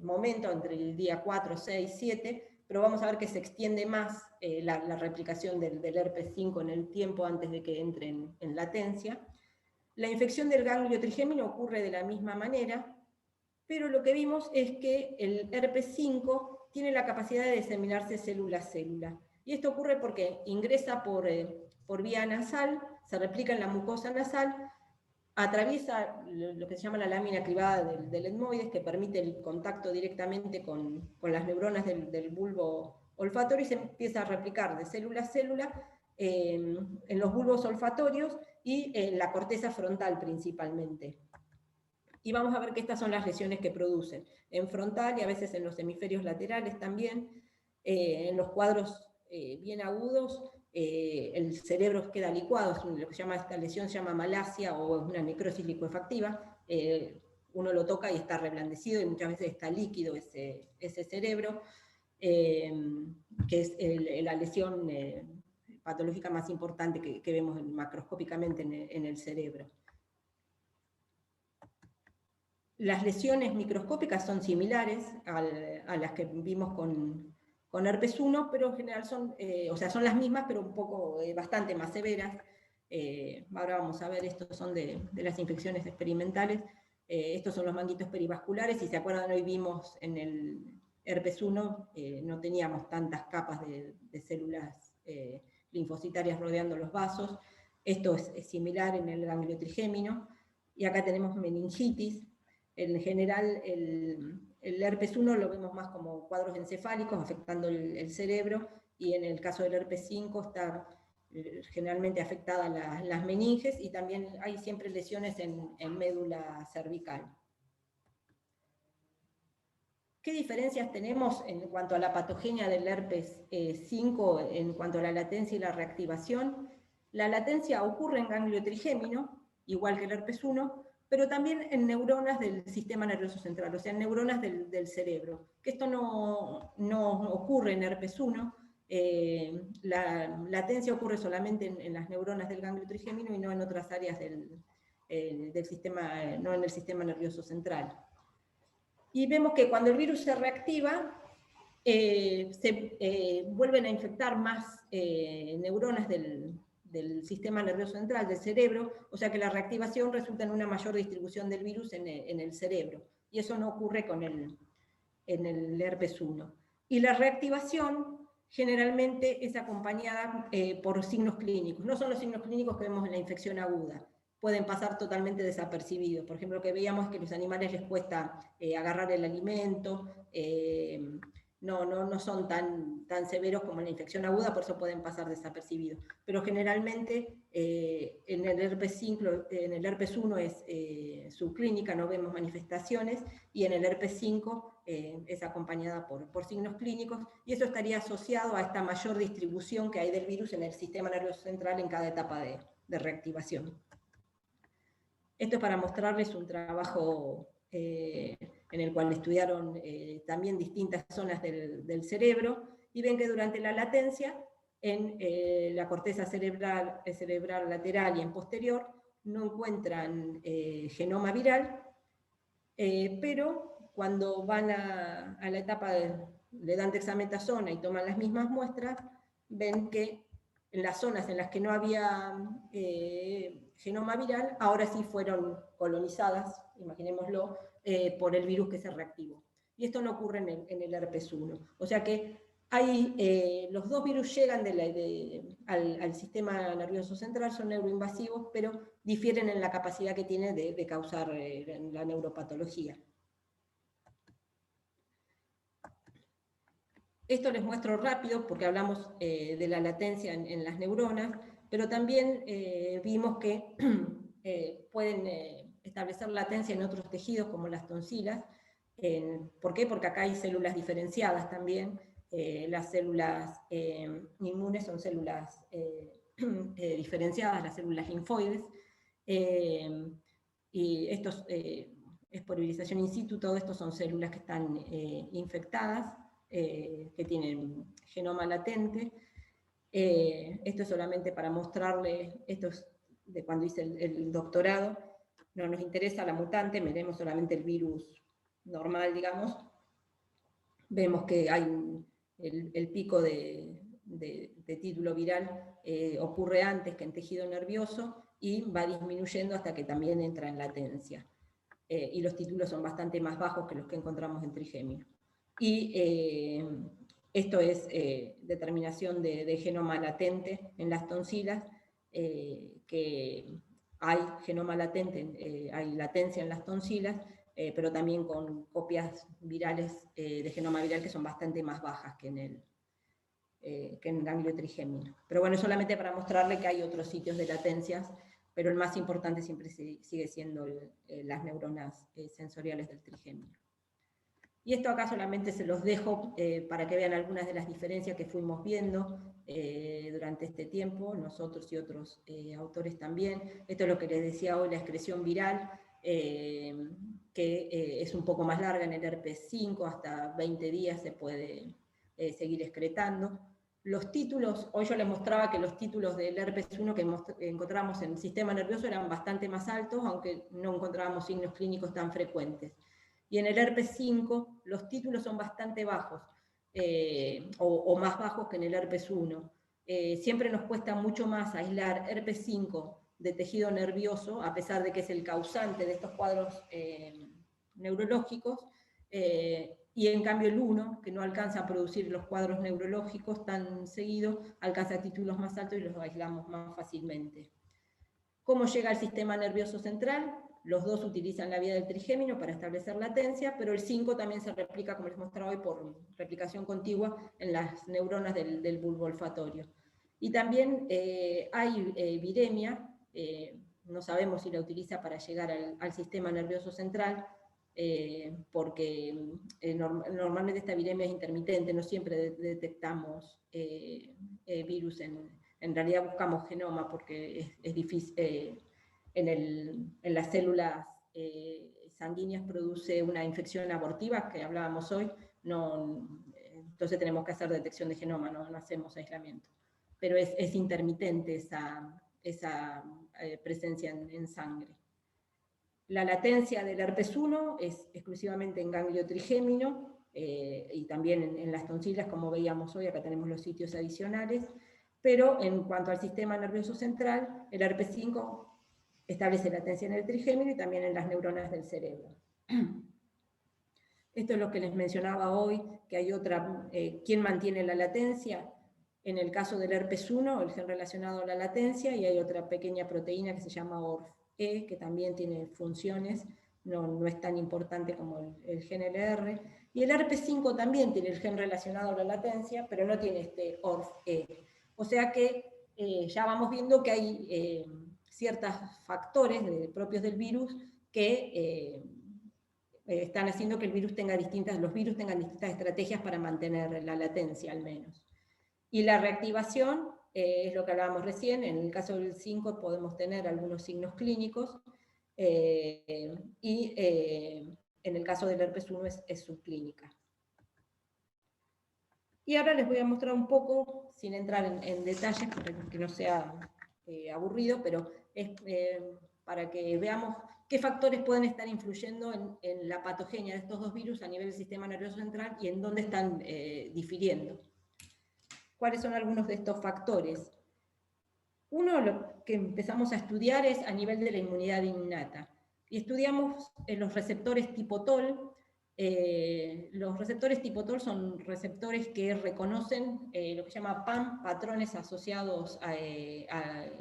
momento, entre el día 4, 6, 7, pero vamos a ver que se extiende más la replicación del herpes 5 en el tiempo antes de que entre en latencia. La infección del ganglio trigémino ocurre de la misma manera, pero lo que vimos es que el herpes 5 tiene la capacidad de diseminarse célula a célula. Y esto ocurre porque ingresa por vía nasal, se replica en la mucosa nasal, atraviesa lo que se llama la lámina cribada del etmoides, que permite el contacto directamente con las neuronas del bulbo olfatorio, y se empieza a replicar de célula a célula en los bulbos olfatorios y en la corteza frontal principalmente. Y vamos a ver que estas son las lesiones que producen, en frontal y a veces en los hemisferios laterales también. En los cuadros bien agudos, el cerebro queda licuado, lo que se llama, esta lesión se llama malasia o una necrosis licuefactiva. Uno lo toca y está reblandecido y muchas veces está líquido ese cerebro, que es la lesión patológica más importante que vemos macroscópicamente en el cerebro. Las lesiones microscópicas son similares a las que vimos con herpes 1, pero en general son las mismas, pero un poco, bastante más severas. Ahora vamos a ver, estos son de las infecciones experimentales. Estos son los manguitos perivasculares. Si se acuerdan, hoy vimos en el herpes 1, no teníamos tantas capas de células linfocitarias rodeando los vasos. Esto es similar en el ganglio trigémino. Y acá tenemos meningitis. En general, el herpes 1 lo vemos más como cuadros encefálicos afectando el cerebro, y en el caso del herpes 5 está generalmente afectadas las meninges, y también hay siempre lesiones en médula cervical. ¿Qué diferencias tenemos en cuanto a la patogenia del herpes 5 en cuanto a la latencia y la reactivación? La latencia ocurre en ganglio trigémino, igual que el herpes 1, pero también en neuronas del sistema nervioso central, o sea, en neuronas del cerebro, que esto no ocurre en herpes 1. La latencia ocurre solamente en las neuronas del ganglio trigémino y no en otras áreas del sistema, no en el sistema nervioso central. Y vemos que cuando el virus se reactiva, se vuelven a infectar más neuronas del sistema nervioso central, del cerebro, o sea que la reactivación resulta en una mayor distribución del virus en el cerebro, y eso no ocurre en el herpes 1. Y la reactivación generalmente es acompañada por signos clínicos. No son los signos clínicos que vemos en la infección aguda, pueden pasar totalmente desapercibidos. Por ejemplo, lo que veíamos es que a los animales les cuesta agarrar el alimento, no son tan severos como en la infección aguda, por eso pueden pasar desapercibidos. Pero generalmente en el herpes 1 es subclínica, no vemos manifestaciones, y en el herpes 5 es acompañada por signos clínicos, y eso estaría asociado a esta mayor distribución que hay del virus en el sistema nervioso central en cada etapa de reactivación. Esto es para mostrarles un trabajo en el cual estudiaron también distintas zonas del cerebro, y ven que durante la latencia, en la corteza cerebral lateral y en posterior, no encuentran genoma viral, pero cuando van a la etapa le dan dexametasona y toman las mismas muestras, ven que en las zonas en las que no había genoma viral, ahora sí fueron colonizadas, imaginémoslo, por el virus que se reactivó. Y esto no ocurre en el herpes 1. O sea que los dos virus llegan al sistema nervioso central, son neuroinvasivos, pero difieren en la capacidad que tienen de causar la neuropatología. Esto les muestro rápido porque hablamos de la latencia en las neuronas, pero también vimos que pueden establecer latencia en otros tejidos como las tonsilas. ¿Por qué? Porque acá hay células diferenciadas también. Las células inmunes son células diferenciadas, las células linfoides, y estos es por virización in situ, todo esto son células que están infectadas, que tienen genoma latente. Esto es solamente para mostrarle, esto es de cuando hice el doctorado, no nos interesa la mutante, miremos solamente el virus normal, digamos. Vemos que hay el pico de título viral ocurre antes que en tejido nervioso y va disminuyendo hasta que también entra en latencia. Y los títulos son bastante más bajos que los que encontramos en trigémino. Y esto es determinación de genoma latente en las tonsilas, que hay genoma latente, hay latencia en las tonsilas, pero también con copias virales de genoma viral que son bastante más bajas que en el ganglio trigémino. Pero bueno, solamente para mostrarle que hay otros sitios de latencias, pero el más importante siempre sigue siendo las neuronas sensoriales del trigémino. Y esto acá solamente se los dejo para que vean algunas de las diferencias que fuimos viendo durante este tiempo, nosotros y otros autores también. Esto es lo que les decía hoy, la excreción viral, que es un poco más larga en el herpes 5, hasta 20 días se puede seguir excretando. Los títulos, hoy yo les mostraba que los títulos del herpes 1 que encontramos en el sistema nervioso eran bastante más altos, aunque no encontrábamos signos clínicos tan frecuentes. Y en el herpes 5 los títulos son bastante bajos, o más bajos que en el herpes 1. Siempre nos cuesta mucho más aislar herpes 5 de tejido nervioso, a pesar de que es el causante de estos cuadros neurológicos, y en cambio el 1, que no alcanza a producir los cuadros neurológicos tan seguido, alcanza títulos más altos y los aislamos más fácilmente. ¿Cómo llega al sistema nervioso central? Los dos utilizan la vía del trigémino para establecer latencia, pero el 5 también se replica, como les mostraba hoy, por replicación contigua en las neuronas del bulbo olfatorio. Y también hay viremia, no sabemos si la utiliza para llegar al sistema nervioso central, porque normalmente esta viremia es intermitente, no siempre detectamos virus, en realidad buscamos genoma porque es difícil, en las células sanguíneas produce una infección abortiva, que hablábamos hoy, entonces tenemos que hacer detección de genoma, no hacemos aislamiento. Pero es intermitente esa presencia en sangre. La latencia del herpes 1 es exclusivamente en ganglio trigémino, y también en las tonsilas, como veíamos hoy, acá tenemos los sitios adicionales, pero en cuanto al sistema nervioso central, el herpes 5 establece latencia en el trigémino y también en las neuronas del cerebro. Esto es lo que les mencionaba hoy, que hay otra, ¿quién mantiene la latencia? En el caso del herpes 1, el gen relacionado a la latencia, y hay otra pequeña proteína que se llama ORF-E, que también tiene funciones, no es tan importante como el gen LR, y el herpes 5 también tiene el gen relacionado a la latencia, pero no tiene este ORF-E. O sea que ya vamos viendo que hay ciertos factores propios del virus que están haciendo que los virus tengan distintas estrategias para mantener la latencia, al menos. Y la reactivación es lo que hablábamos recién. En el caso del 5 podemos tener algunos signos clínicos, y en el caso del herpes 1 es subclínica. Y ahora les voy a mostrar un poco, sin entrar en detalles, para que no sea aburrido, pero es para que veamos qué factores pueden estar influyendo en la patogenia de estos dos virus a nivel del sistema nervioso central y en dónde están difiriendo. ¿Cuáles son algunos de estos factores? Uno, lo que empezamos a estudiar es a nivel de la inmunidad innata. Y estudiamos los receptores tipo TOL. Los receptores tipo TOL son receptores que reconocen lo que se llama PAM, patrones asociados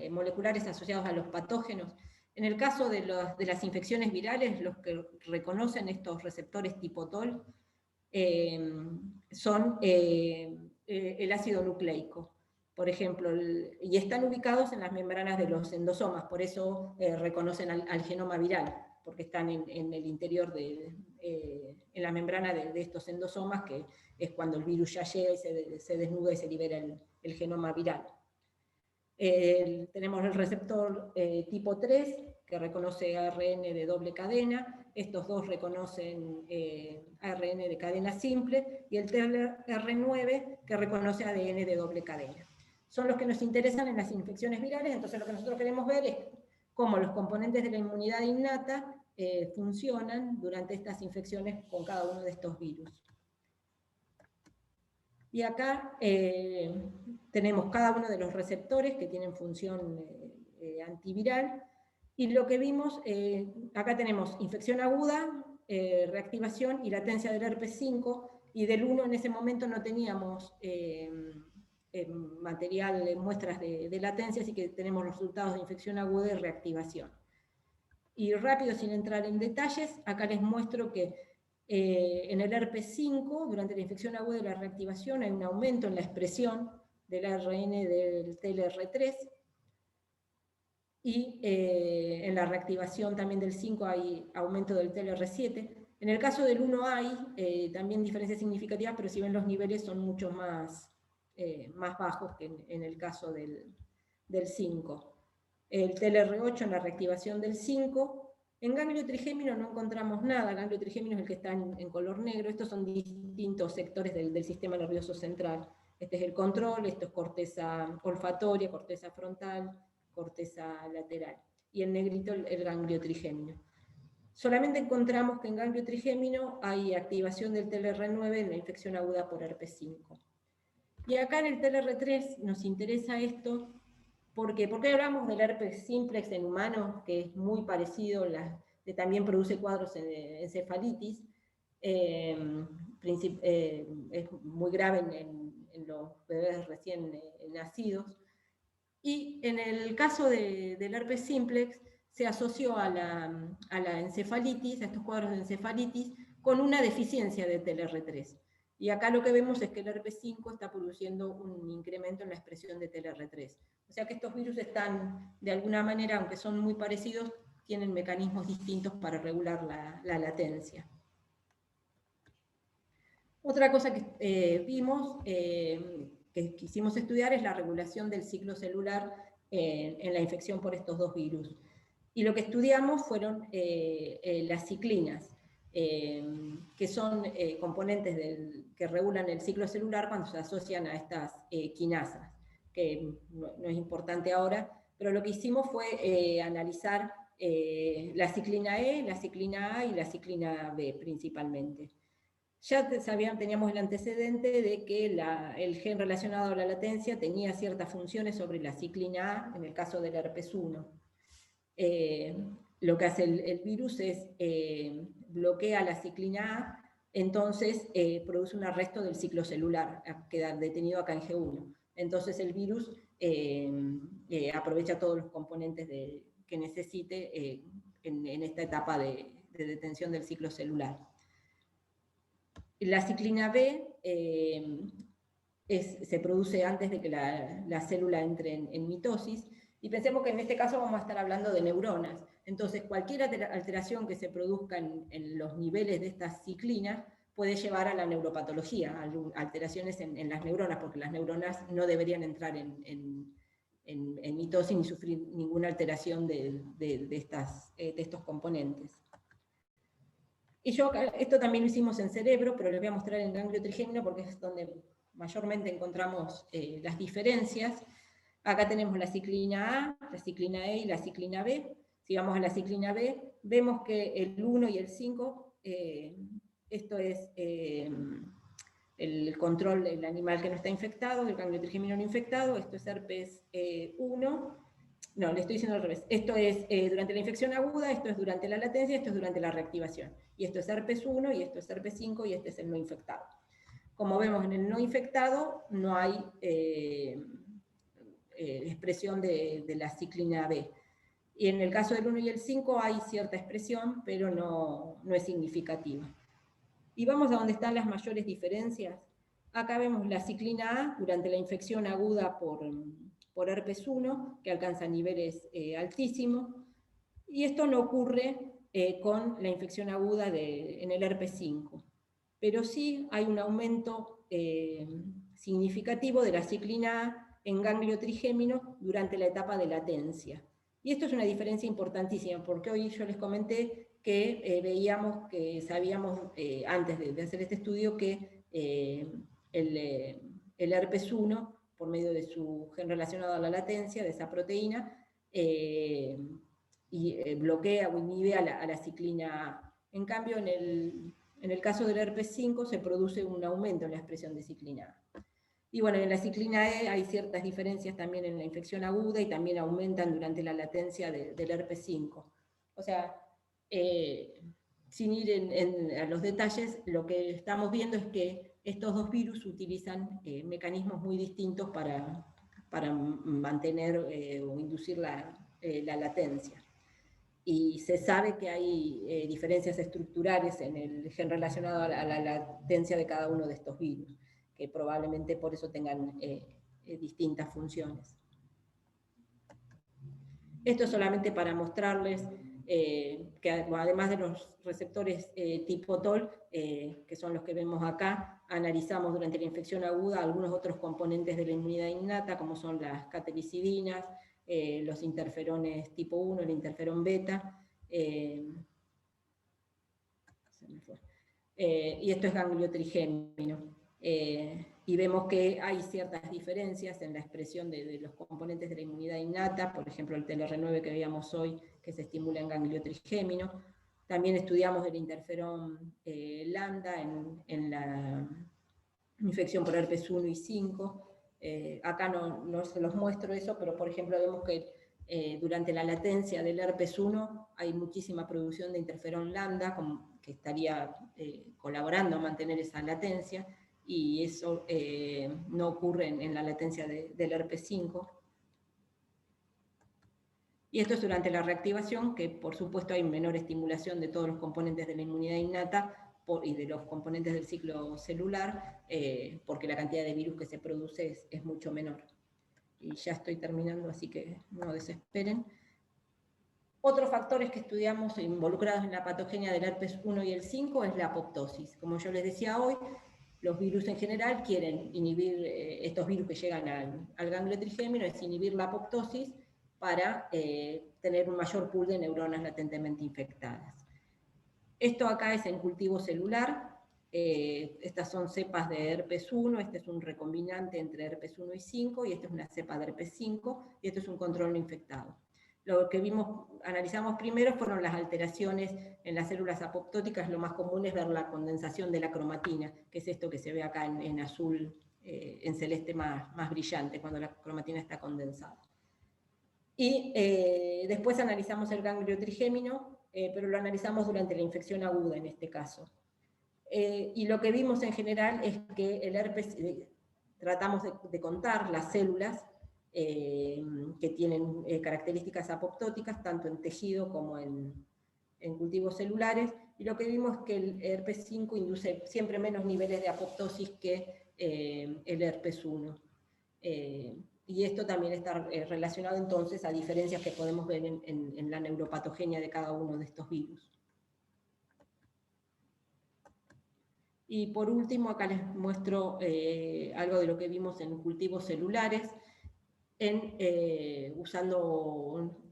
moleculares asociados a los patógenos. En el caso de las infecciones virales, los que reconocen estos receptores tipo TOL son el ácido nucleico, por ejemplo, y están ubicados en las membranas de los endosomas, por eso reconocen al genoma viral. porque están en el interior, en la membrana de estos endosomas, que es cuando el virus ya llega y se desnuda y se libera el genoma viral. Tenemos el receptor tipo 3, que reconoce ARN de doble cadena. Estos dos reconocen ARN de cadena simple, y el TLR9, que reconoce ADN de doble cadena. Son los que nos interesan en las infecciones virales. Entonces lo que nosotros queremos ver es cómo los componentes de la inmunidad innata funcionan durante estas infecciones con cada uno de estos virus. Y acá tenemos cada uno de los receptores que tienen función antiviral, y lo que vimos, acá tenemos infección aguda, reactivación y latencia del herpes 5, y del 1 en ese momento no teníamos material, muestras de latencia, así que tenemos los resultados de infección aguda y reactivación. Y rápido, sin entrar en detalles, acá les muestro que en el herpes 5, durante la infección aguda y la reactivación, hay un aumento en la expresión del ARN del TLR3, y en la reactivación también del 5 hay aumento del TLR7. En el caso del 1 hay también diferencias significativas, pero si ven los niveles son mucho más bajos que en el caso del 5. El TLR8 en la reactivación del 5. En ganglio trigémino no encontramos nada. El ganglio trigémino es el que está en color negro. Estos son distintos sectores del sistema nervioso central. Este es el control, esto es corteza olfatoria, corteza frontal, corteza lateral. Y en negrito el ganglio trigémino. Solamente encontramos que en ganglio trigémino hay activación del TLR9 en la infección aguda por herpes 5. Y acá en el TLR3 nos interesa esto. ¿Por qué? Porque hablamos del herpes simplex en humanos, que es muy parecido, que también produce cuadros de encefalitis, es muy grave en los bebés recién nacidos. Y en el caso del herpes simplex, se asoció a la encefalitis, a estos cuadros de encefalitis, con una deficiencia de TLR3. Y acá lo que vemos es que el herpes 5 está produciendo un incremento en la expresión de TLR3. O sea que estos virus están, de alguna manera, aunque son muy parecidos, tienen mecanismos distintos para regular la latencia. Otra cosa que vimos, que quisimos estudiar, es la regulación del ciclo celular en la infección por estos dos virus. Y lo que estudiamos fueron las ciclinas, que son componentes que regulan el ciclo celular cuando se asocian a estas quinasas, que no es importante ahora, pero lo que hicimos fue analizar la ciclina E, la ciclina A y la ciclina B principalmente. Ya teníamos el antecedente de que el gen relacionado a la latencia tenía ciertas funciones sobre la ciclina A en el caso del herpes 1. Lo que hace el virus es bloquea la ciclina A, entonces produce un arresto del ciclo celular, queda detenido acá en G1. Entonces el virus aprovecha todos los componentes que necesite en esta etapa de detención del ciclo celular. La ciclina B se produce antes de que la célula entre en mitosis, y pensemos que en este caso vamos a estar hablando de neuronas. Entonces cualquier alteración que se produzca en los niveles de estas ciclinas puede llevar a la neuropatología, a alteraciones en las neuronas, porque las neuronas no deberían entrar en mitosis ni sufrir ninguna alteración de estos componentes. Y esto también lo hicimos en cerebro, pero les voy a mostrar en ganglio trigémino porque es donde mayormente encontramos las diferencias. Acá tenemos la ciclina A, la ciclina E y la ciclina B. Si vamos a la ciclina B, vemos que el 1 y el 5, esto es el control del animal que no está infectado, el ganglio trigémino no infectado, esto es herpes 1. No, le estoy diciendo al revés. Esto es durante la infección aguda, esto es durante la latencia, esto es durante la reactivación. Y esto es herpes 1, y esto es herpes 5, y este es el no infectado. Como vemos, en el no infectado no hay expresión de la ciclina B. Y en el caso del 1 y el 5 hay cierta expresión, pero no es significativa. Y vamos a donde están las mayores diferencias. Acá vemos la ciclina A durante la infección aguda por herpes 1, que alcanza niveles altísimos, y esto no ocurre con la infección aguda en el herpes 5. Pero sí hay un aumento significativo de la ciclina A en ganglio trigémino durante la etapa de latencia. Y esto es una diferencia importantísima, porque hoy yo les comenté que veíamos, que sabíamos antes de hacer este estudio, que el herpes 1, por medio de su gen relacionado a la latencia, de esa proteína, bloquea o inhibe a la ciclina A. En cambio, en el caso del herpes 5 se produce un aumento en la expresión de ciclina A. Y bueno, en la ciclina E hay ciertas diferencias también en la infección aguda y también aumentan durante la latencia del herpes 5. O sea, sin ir a los detalles, lo que estamos viendo es que estos dos virus utilizan mecanismos muy distintos para mantener o inducir la latencia. Y se sabe que hay diferencias estructurales en el gen relacionado a la latencia de cada uno de estos virus, que probablemente por eso tengan distintas funciones. Esto es solamente para mostrarles que además de los receptores tipo TOL, que son los que vemos acá, analizamos durante la infección aguda algunos otros componentes de la inmunidad innata, como son las catelicidinas, los interferones tipo 1, el interferón beta, y esto es ganglio trigémino. Y vemos que hay ciertas diferencias en la expresión de los componentes de la inmunidad innata, por ejemplo el TLR9 que veíamos hoy, que se estimula en ganglio trigémino. También estudiamos el interferón lambda en la infección por herpes 1 y 5. Acá no se los muestro eso, pero por ejemplo vemos que durante la latencia del herpes 1 hay muchísima producción de interferón lambda, que estaría colaborando a mantener esa latencia, y eso no ocurre en la latencia del herpes 5. Y esto es durante la reactivación, que por supuesto hay menor estimulación de todos los componentes de la inmunidad innata y de los componentes del ciclo celular, porque la cantidad de virus que se produce es mucho menor. Y ya estoy terminando, así que no desesperen. Otros factores que estudiamos involucrados en la patogenia del herpes 1 y el 5 es la apoptosis. Como yo les decía hoy, los virus en general quieren inhibir, estos virus que llegan al ganglio trigémino, es inhibir la apoptosis para tener un mayor pool de neuronas latentemente infectadas. Esto acá es en cultivo celular. Estas son cepas de herpes 1, este es un recombinante entre herpes 1 y 5, y esta es una cepa de herpes 5, y esto es un control no infectado. Lo que analizamos primero fueron las alteraciones en las células apoptóticas. Lo más común es ver la condensación de la cromatina, que es esto que se ve acá en azul, en celeste más brillante, cuando la cromatina está condensada. Y después analizamos el ganglio trigémino, pero lo analizamos durante la infección aguda en este caso. Y lo que vimos en general es que el herpes, tratamos de contar las células que tienen características apoptóticas, tanto en tejido como en cultivos celulares, y lo que vimos es que el herpes 5 induce siempre menos niveles de apoptosis que el herpes 1. Y esto también está relacionado entonces a diferencias que podemos ver en la neuropatogenia de cada uno de estos virus. Y por último, acá les muestro algo de lo que vimos en cultivos celulares, usando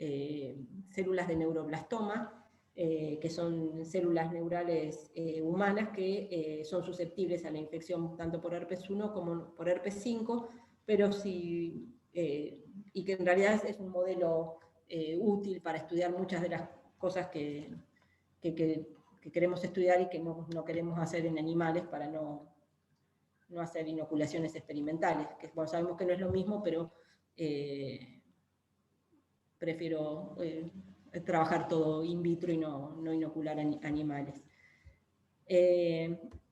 células de neuroblastoma, que son células neurales humanas que son susceptibles a la infección tanto por herpes 1 como por herpes 5, pero y que en realidad es un modelo útil para estudiar muchas de las cosas que queremos estudiar y que no queremos hacer en animales para no hacer inoculaciones experimentales, que bueno, sabemos que no es lo mismo, pero prefiero trabajar todo in vitro y no inocular animales.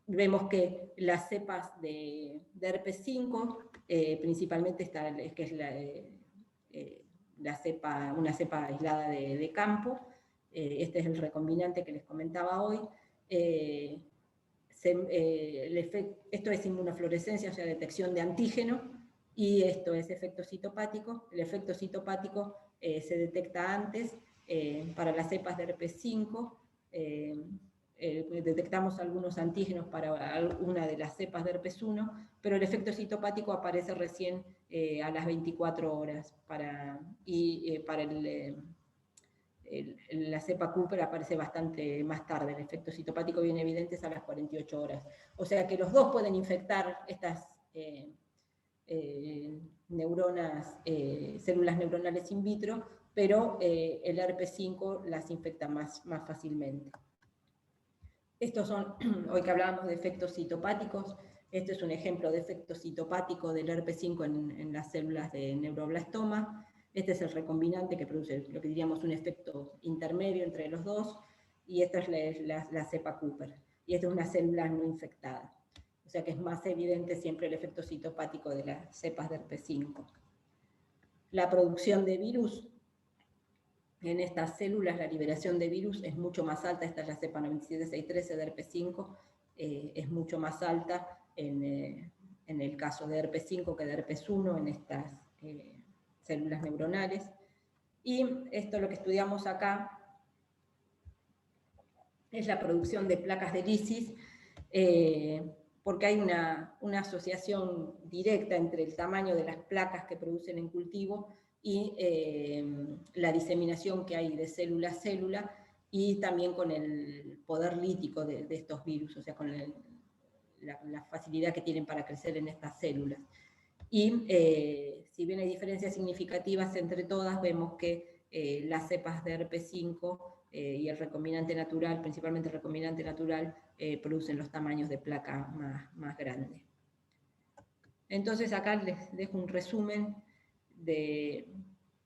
Vemos que las cepas de herpes 5, principalmente que es una cepa aislada de campo, este es el recombinante que les comentaba hoy. Esto es inmunofluorescencia, o sea, detección de antígeno, y esto es efecto citopático. El efecto citopático se detecta antes para las cepas de herpes 5, detectamos algunos antígenos para alguna de las cepas de herpes 1, pero el efecto citopático aparece recién a las 24 horas, para la cepa Cooper aparece bastante más tarde, el efecto citopático viene evidente a las 48 horas. O sea que los dos pueden infectar estas células neuronales in vitro, pero el herpes 5 las infecta más fácilmente. Estos son, hoy que hablábamos de efectos citopáticos, este es un ejemplo de efecto citopático del herpes 5 en las células de neuroblastoma. Este es el recombinante que produce lo que diríamos un efecto intermedio entre los dos, y esta es la cepa Cooper. Y esta es una célula no infectada. O sea que es más evidente siempre el efecto citopático de las cepas de herpes 5. La producción de virus en estas células, la liberación de virus es mucho más alta. Esta es la cepa 97613 de herpes 5, es mucho más alta en el caso de herpes 5 que de herpes 1 en estas células neuronales. Y esto lo que estudiamos acá es la producción de placas de lisis, porque hay una asociación directa entre el tamaño de las placas que producen en cultivo y la diseminación que hay de célula a célula, y también con el poder lítico de estos virus, o sea, con la facilidad que tienen para crecer en estas células. Y si bien hay diferencias significativas entre todas, vemos que las cepas de herpes 5 y el recombinante natural, principalmente el recombinante natural, producen los tamaños de placa más grandes. Entonces acá les dejo un resumen de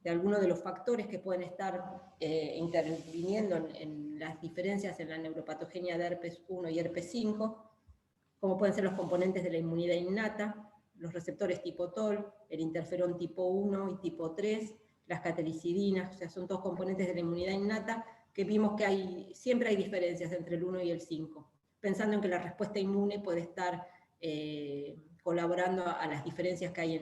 algunos de los factores que pueden estar interviniendo en las diferencias en la neuropatogenia de herpes 1 y herpes 5, como pueden ser los componentes de la inmunidad innata, los receptores tipo TOL, el interferón tipo 1 y tipo 3, las catelicidinas, o sea, son todos componentes de la inmunidad innata que vimos que siempre hay diferencias entre el 1 y el 5, pensando en que la respuesta inmune puede estar colaborando a las diferencias que hay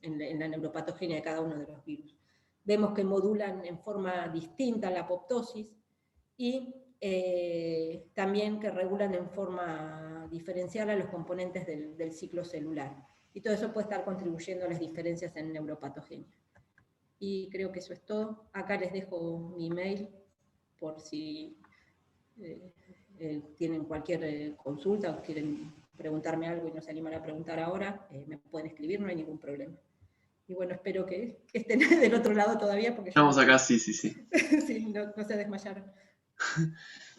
en la neuropatogenia de cada uno de los virus. Vemos que modulan en forma distinta la apoptosis y también que regulan en forma diferencial a los componentes del ciclo celular. Y todo eso puede estar contribuyendo a las diferencias en neuropatogenia. Y creo que eso es todo. Acá les dejo mi email por si tienen cualquier consulta o quieren preguntarme algo y no se animan a preguntar ahora, me pueden escribir, no hay ningún problema. Y bueno, espero que estén del otro lado todavía, porque Estamos acá, sí. sí, no se desmayaron.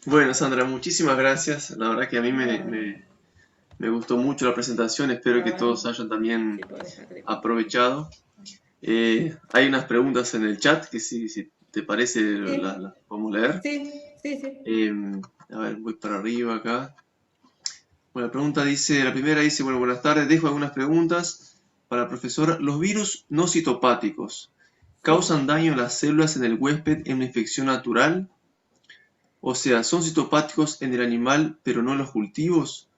Bueno, Sandra, muchísimas gracias. La verdad que a mí me gustó mucho la presentación. Espero que todos hayan también aprovechado. Hay unas preguntas en el chat que si te parece las podemos leer. Sí. A ver, voy para arriba acá. Bueno, la primera dice, bueno, buenas tardes, dejo algunas preguntas para el profesor. ¿Los virus no citopáticos causan daño a las células en el huésped en una infección natural? O sea, ¿son citopáticos en el animal pero no en los cultivos?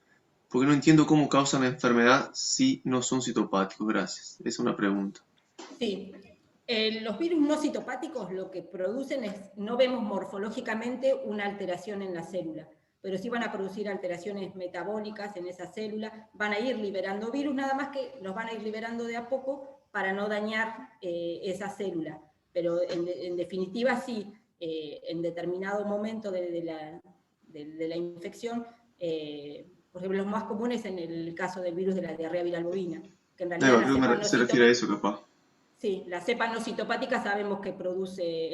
Porque no entiendo cómo causan la enfermedad si no son citopáticos. Gracias. Esa es una pregunta. Sí. Los virus no citopáticos lo que producen es, no vemos morfológicamente una alteración en la célula, pero sí van a producir alteraciones metabólicas en esa célula, van a ir liberando virus, nada más que los van a ir liberando de a poco para no dañar esa célula. Pero en definitiva sí, en determinado momento de la infección, por ejemplo, los más comunes en el caso del virus de la diarrea viral bovina, que en realidad Creo que se refiere a eso, capaz. Sí, la cepa no citopática sabemos que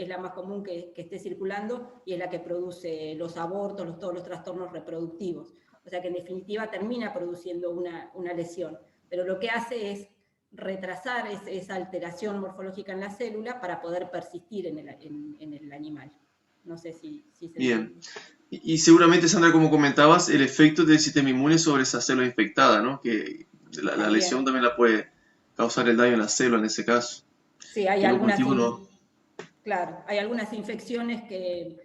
es la más común que esté circulando y es la que produce los abortos, todos los trastornos reproductivos. O sea que en definitiva termina produciendo una lesión. Pero lo que hace es retrasar esa alteración morfológica en la célula para poder persistir en el animal. No sé si se Bien. Y seguramente, Sandra, como comentabas, el efecto del sistema inmune sobre esa célula infectada, ¿no? Que la lesión también la puede causar el daño en la célula en ese caso. Sí, hay algunas infecciones que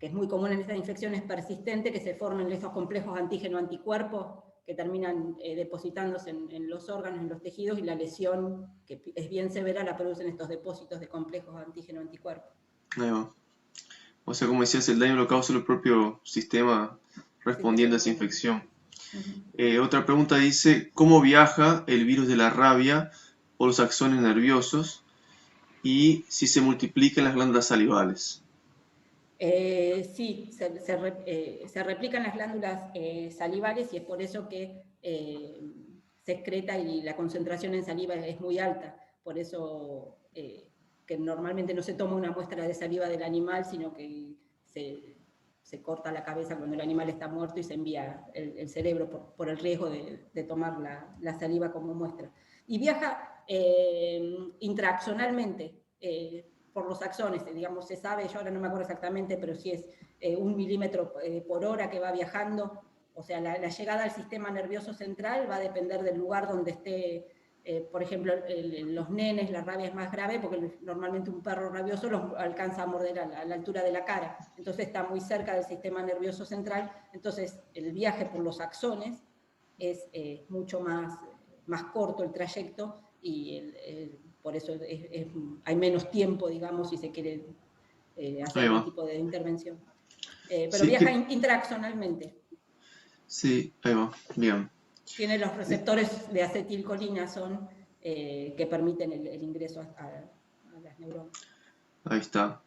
es muy común en estas infecciones persistentes, que se forman estos complejos antígeno-anticuerpos que terminan depositándose en los órganos, en los tejidos, y la lesión, que es bien severa, la producen estos depósitos de complejos antígeno-anticuerpos. Ahí va. O sea, como decías, el daño lo causa el propio sistema respondiendo a esa infección. Otra pregunta dice, ¿cómo viaja el virus de la rabia por los axones nerviosos y si se multiplica en las glándulas salivales? Sí, se replican las glándulas salivales y es por eso que se excreta y la concentración en saliva es muy alta. Por eso que normalmente no se toma una muestra de saliva del animal, sino que se corta la cabeza cuando el animal está muerto y se envía el cerebro por el riesgo de tomar la saliva como muestra. Y viaja intraaxonalmente. Por los axones, digamos, se sabe, yo ahora no me acuerdo exactamente, pero si es 1 milímetro por hora que va viajando, o sea, la llegada al sistema nervioso central va a depender del lugar donde esté, por ejemplo, los nenes, la rabia es más grave, porque normalmente un perro rabioso los alcanza a morder a la altura de la cara, entonces está muy cerca del sistema nervioso central, entonces el viaje por los axones es mucho más corto el trayecto y por eso hay menos tiempo, digamos, si se quiere hacer algún tipo de intervención. Pero Sí, viaja intraaxonalmente. sí, ahí va, bien. Tiene los receptores de acetilcolina que permiten el ingreso a las neuronas. Ahí está.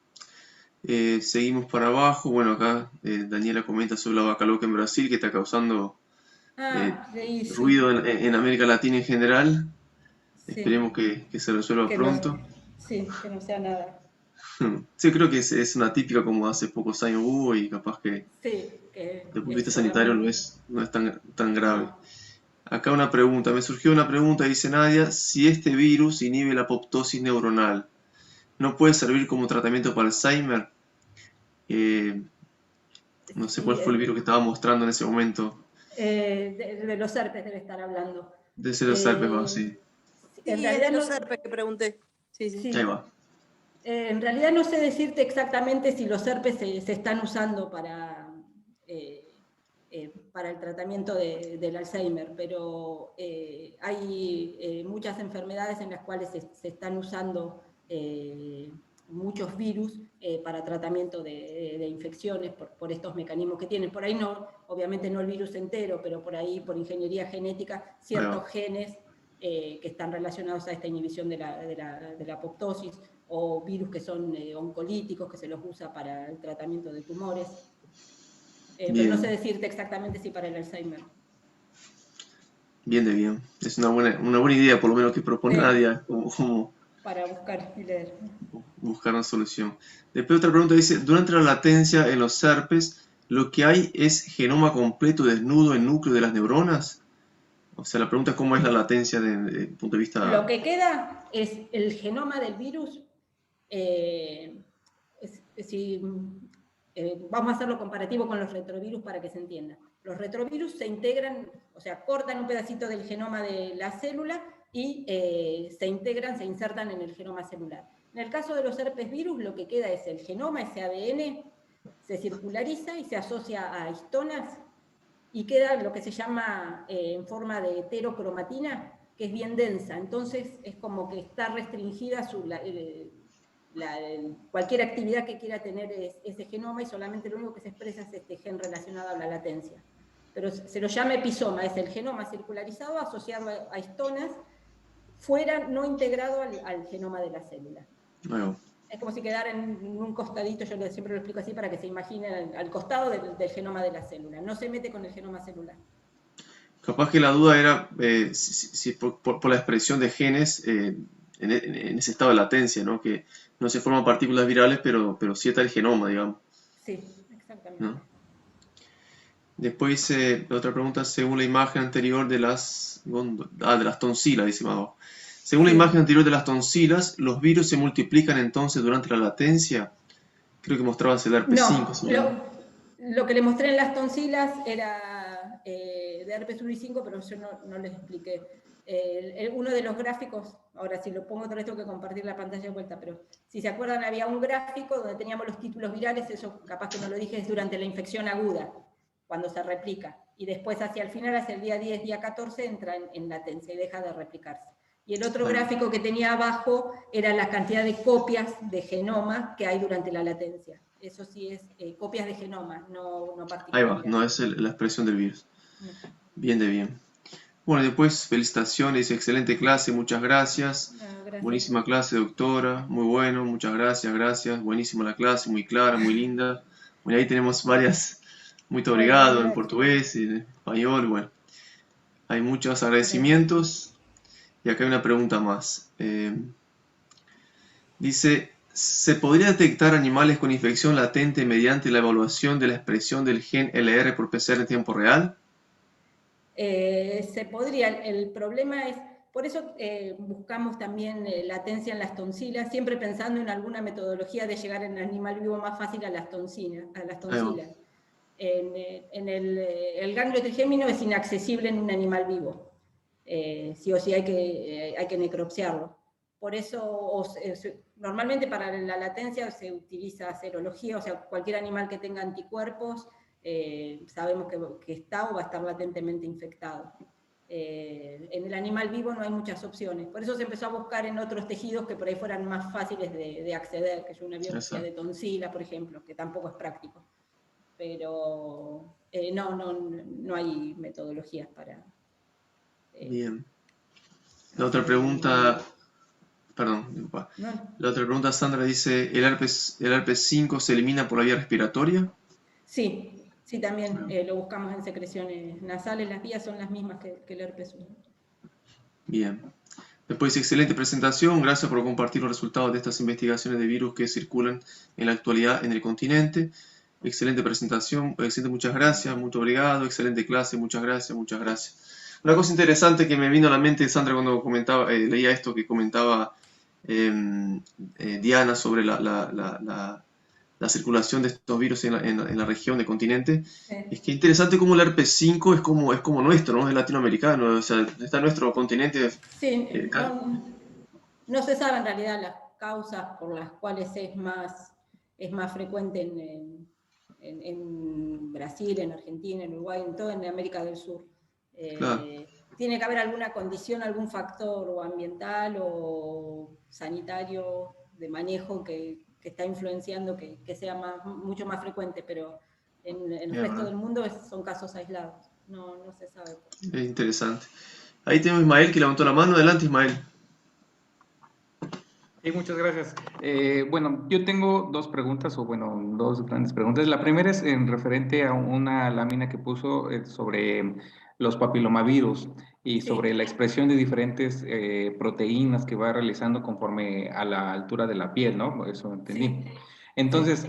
Seguimos para abajo. Bueno, acá Daniela comenta sobre la vaca loca en Brasil que está causando ruido en América Latina en general. Sí. Esperemos que se resuelva pronto. Sí, que no sea nada. Sí, creo que es una típica como hace pocos años hubo y capaz que desde el punto de vista sanitario no es tan grave. No. Acá una pregunta, me surgió una pregunta, dice Nadia, si este virus inhibe la apoptosis neuronal, ¿no puede servir como tratamiento para Alzheimer? No sé cuál fue el virus que estaba mostrando en ese momento. De los herpes debe estar hablando. De los herpes, va, sí. En realidad de los herpes que pregunté. Sí. Ahí va. En realidad no sé decirte exactamente si los herpes se están usando para el tratamiento del Alzheimer, pero hay muchas enfermedades en las cuales se están usando muchos virus para tratamiento de infecciones por estos mecanismos que tienen. Por ahí no, obviamente no el virus entero, pero por ahí, por ingeniería genética, ciertos genes que están relacionados a esta inhibición de la apoptosis, o virus que son oncolíticos, que se los usa para el tratamiento de tumores. Pero no sé decirte exactamente si para el Alzheimer. Bien. Es una buena idea, por lo menos que propone Nadia, como para buscar y leer. Buscar una solución. Después otra pregunta dice, durante la latencia en los herpes, ¿lo que hay es genoma completo desnudo en núcleo de las neuronas? O sea, la pregunta es cómo es la latencia desde el punto de vista... Lo que queda es el genoma del virus. Vamos a hacerlo comparativo con los retrovirus para que se entienda. Los retrovirus se integran, o sea, cortan un pedacito del genoma de la célula y se insertan en el genoma celular. En el caso de los herpes virus, lo que queda es el genoma, ese ADN, se circulariza y se asocia a histonas y queda lo que se llama en forma de heterocromatina, que es bien densa. Entonces es como que está restringida cualquier actividad que quiera tener ese genoma y solamente lo único que se expresa es este gen relacionado a la latencia. Pero se lo llama episoma, es el genoma circularizado asociado a histonas, fuera, no integrado al genoma de la célula. Bueno. Es como si quedara en un costadito, yo siempre lo explico así para que se imaginen al costado del genoma de la célula. No se mete con el genoma celular. Capaz que la duda era si por la expresión de genes en ese estado de latencia, ¿no? Que no se forman partículas virales, pero sí está el genoma, digamos. Sí, exactamente. ¿No? Después otra pregunta, según la imagen anterior de las tonsilas, dice Mago. Según la imagen anterior de las tonsilas, ¿los virus se multiplican entonces durante la latencia? Creo que mostrabas el herpes 5. Lo que le mostré en las tonsilas era de herpes 1 y 5, pero yo no les expliqué. Uno de los gráficos, ahora si lo pongo otra vez tengo que compartir la pantalla de vuelta, pero si se acuerdan había un gráfico donde teníamos los títulos virales, eso capaz que no lo dije, es durante la infección aguda, cuando se replica. Y después hacia el final, hacia el día 10, día 14, entra en latencia y deja de replicarse. Y el otro gráfico que tenía abajo era la cantidad de copias de genoma que hay durante la latencia. Eso sí es copias de genoma, no Ahí va, particularidades. no es la expresión del virus. No. Bien de bien. Bueno, después felicitaciones, excelente clase, muchas gracias. Gracias. Buenísima clase, doctora, muy bueno, muchas gracias, gracias. Buenísima la clase, muy clara, muy linda. Bueno, ahí tenemos varias, muy Bueno, obrigado en gracias. portugués y en español, bueno. Hay muchos agradecimientos. Y acá hay una pregunta más. Dice, ¿se podría detectar animales con infección latente mediante la evaluación de la expresión del gen LR por PCR en tiempo real? Se podría, el problema es, por eso buscamos también latencia en las tonsilas, siempre pensando en alguna metodología de llegar en el animal vivo más fácil a las tonsilas. El ganglio trigémino es inaccesible en un animal vivo. Sí o sí hay que necropsiarlo. Por eso, normalmente para la latencia se utiliza serología, o sea, cualquier animal que tenga anticuerpos, sabemos que está o va a estar latentemente infectado. En el animal vivo no hay muchas opciones, por eso se empezó a buscar en otros tejidos que por ahí fueran más fáciles de acceder, que es una biopsia de tonsila, por ejemplo, que tampoco es práctico. Pero no hay metodologías para... Bien. La otra pregunta, perdón, la otra pregunta, Sandra dice, ¿el herpes 5 se elimina por la vía respiratoria? Sí, también lo buscamos en secreciones nasales, las vías son las mismas que el herpes 1. Bien. Después, excelente presentación, gracias por compartir los resultados de estas investigaciones de virus que circulan en la actualidad en el continente. Excelente presentación, excelente, muchas gracias, muy obrigado, excelente clase, muchas gracias, muchas gracias. Una cosa interesante que me vino a la mente, Sandra, cuando leía esto que comentaba Diana sobre la circulación de estos virus en la región del continente, es que interesante cómo el herpes 5 es como nuestro, ¿no? Es latinoamericano, o sea, está en nuestro continente. Sí, no se sabe en realidad las causas por las cuales es más frecuente en Brasil, en Argentina, en Uruguay, en todo en América del Sur. Claro. Tiene que haber alguna condición, algún factor o ambiental o sanitario de manejo que está influenciando que sea mucho más frecuente, pero en el resto del mundo son casos aislados, no se sabe. Es interesante. Ahí tenemos a Ismael que levantó la mano. Adelante, Ismael. Sí, muchas gracias. Bueno, yo tengo dos preguntas, o bueno, dos grandes preguntas. La primera es en referente a una lámina que puso sobre los papilomavirus y sobre la expresión de diferentes proteínas que va realizando conforme a la altura de la piel, ¿no? Eso entendí. Sí. Entonces,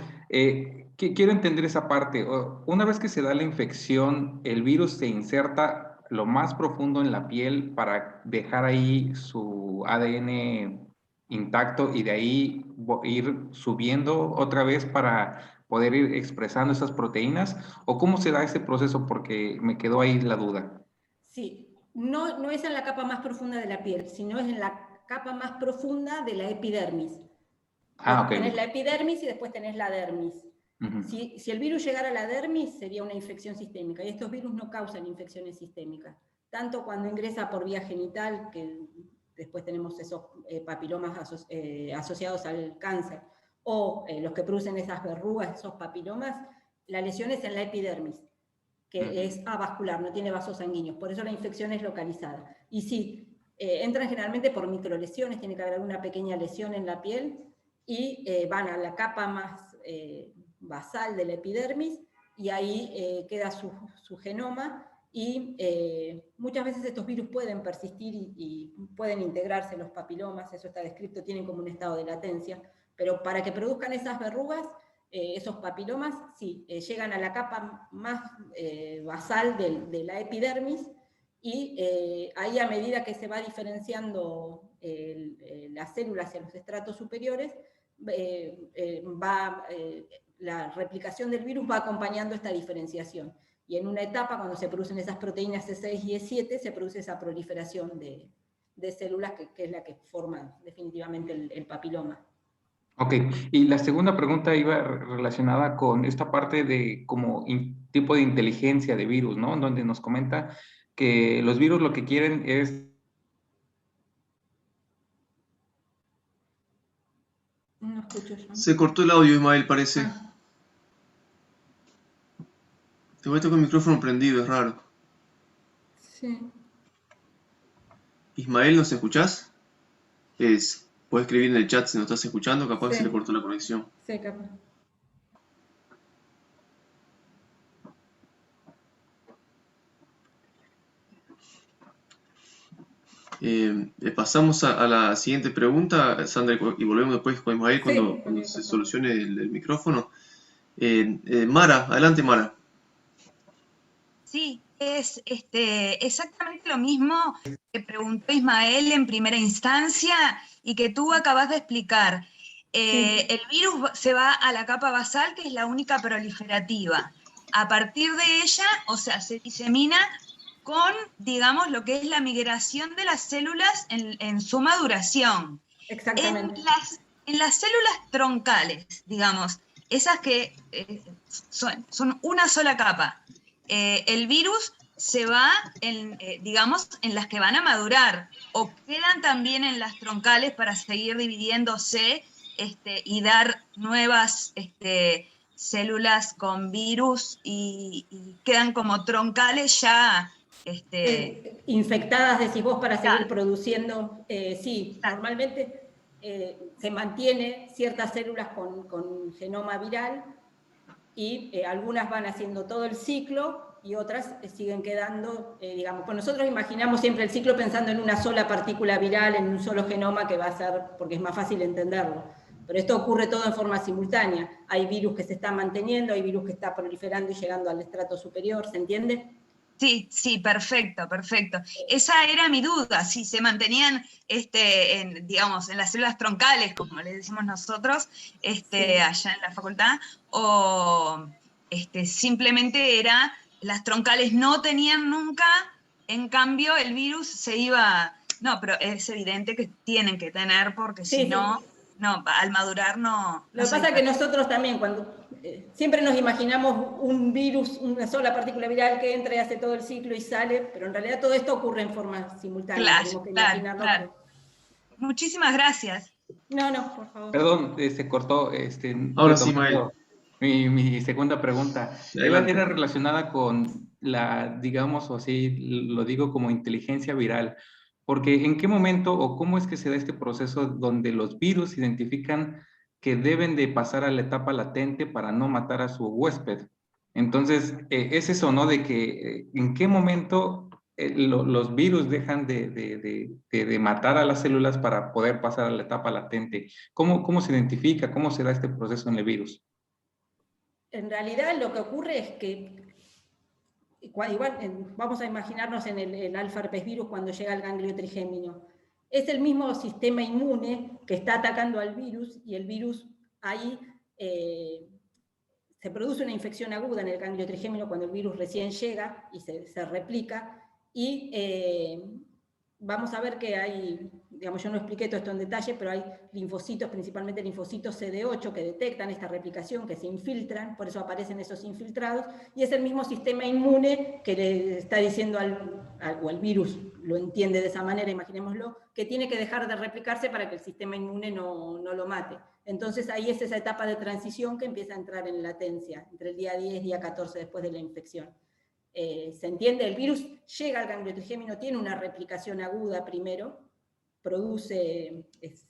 quiero entender esa parte. Una vez que se da la infección, el virus se inserta lo más profundo en la piel para dejar ahí su ADN intacto y de ahí ir subiendo otra vez para poder ir expresando esas proteínas, o cómo se da ese proceso, porque me quedó ahí la duda. Sí, no es en la capa más profunda de la piel, sino es en la capa más profunda de la epidermis. Ok. Tenés la epidermis y después tenés la dermis. Si el virus llegara a la dermis, sería una infección sistémica, y estos virus no causan infecciones sistémicas, tanto cuando ingresa por vía genital, que después tenemos esos papilomas asociados al cáncer, o los que producen esas verrugas, esos papilomas, la lesión es en la epidermis, que es avascular, no tiene vasos sanguíneos, por eso la infección es localizada. Y sí, entran generalmente por microlesiones, tiene que haber alguna pequeña lesión en la piel, y van a la capa más basal de la epidermis, y ahí queda su genoma, y muchas veces estos virus pueden persistir y pueden integrarse en los papilomas, eso está descrito, tienen como un estado de latencia, pero para que produzcan esas verrugas, esos papilomas, sí, llegan a la capa más basal de la epidermis, y ahí, a medida que se va diferenciando las células en los estratos superiores, la replicación del virus va acompañando esta diferenciación. Y en una etapa, cuando se producen esas proteínas E6 y E7, se produce esa proliferación de células que es la que forma definitivamente el papiloma. Ok, y la segunda pregunta iba relacionada con esta parte de como tipo de inteligencia de virus, ¿no? Donde nos comenta que los virus lo que quieren es... No escucho yo. Se cortó el audio, Ismael, parece. Te voy a tocar el micrófono prendido, es raro. Sí. Ismael, ¿nos escuchás? Puedes escribir en el chat si nos estás escuchando, capaz que se le Sí. cortó la conexión. Sí, capaz. Pasamos a la siguiente pregunta, Sandra, y volvemos después con Ismael Sí, cuando se solucione el micrófono. Mara, adelante Mara. Sí, es exactamente lo mismo que preguntó Ismael en primera instancia y que tú acabas de explicar. El virus se va a la capa basal, que es la única proliferativa. A partir de ella, o sea, se disemina con, digamos, lo que es la migración de las células en su maduración. Exactamente. En las células troncales, digamos, esas que son una sola capa, el virus se va, digamos, en las que van a madurar, o quedan también en las troncales para seguir dividiéndose y dar nuevas células con virus y quedan como troncales ya. Infectadas, decís vos, para seguir Claro. produciendo. Sí, Claro. Normalmente se mantiene ciertas células con genoma viral y algunas van haciendo todo el ciclo y otras siguen quedando, digamos, pues nosotros imaginamos siempre el ciclo pensando en una sola partícula viral, en un solo genoma que va a ser, porque es más fácil entenderlo. Pero esto ocurre todo en forma simultánea. Hay virus que se están manteniendo, hay virus que está proliferando y llegando al estrato superior, ¿se entiende? Sí, sí, perfecto, perfecto. Esa era mi duda, si se mantenían, digamos, en las células troncales, como le decimos nosotros, allá en la facultad, o simplemente era, las troncales no tenían nunca, en cambio el virus se iba, no, pero es evidente que tienen que tener, porque Sí, si sí. no, al madurar no. Lo que pasa es que nosotros también, cuando siempre nos imaginamos un virus, una sola partícula viral que entra y hace todo el ciclo y sale, pero en realidad todo esto ocurre en forma simultánea. Claro, Tenemos que claro, claro. Muchísimas gracias. No, por favor. Perdón, se cortó, Ahora sí, Ismael. retomando mi segunda pregunta. Era relacionada con digamos, o así lo digo, como inteligencia viral. Porque ¿en qué momento o cómo es que se da este proceso donde los virus identifican que deben de pasar a la etapa latente para no matar a su huésped? Entonces, es eso, ¿no? De que ¿en qué momento los virus dejan de matar a las células para poder pasar a la etapa latente? ¿Cómo se identifica? ¿Cómo se da este proceso en el virus? En realidad lo que ocurre es que, igual, vamos a imaginarnos en el alfa herpes virus cuando llega al ganglio trigémino. Es el mismo sistema inmune que está atacando al virus y el virus ahí se produce una infección aguda en el ganglio trigémino cuando el virus recién llega y se replica y vamos a ver que hay, digamos, yo no expliqué todo esto en detalle, pero hay linfocitos, principalmente linfocitos CD8, que detectan esta replicación, que se infiltran, por eso aparecen esos infiltrados, y es el mismo sistema inmune que le está diciendo o el virus lo entiende de esa manera, imaginémoslo, que tiene que dejar de replicarse para que el sistema inmune no lo mate. Entonces ahí es esa etapa de transición que empieza a entrar en latencia, entre el día 10 y día 14 después de la infección. ¿Se entiende? El virus llega al ganglio trigémino, tiene una replicación aguda primero, se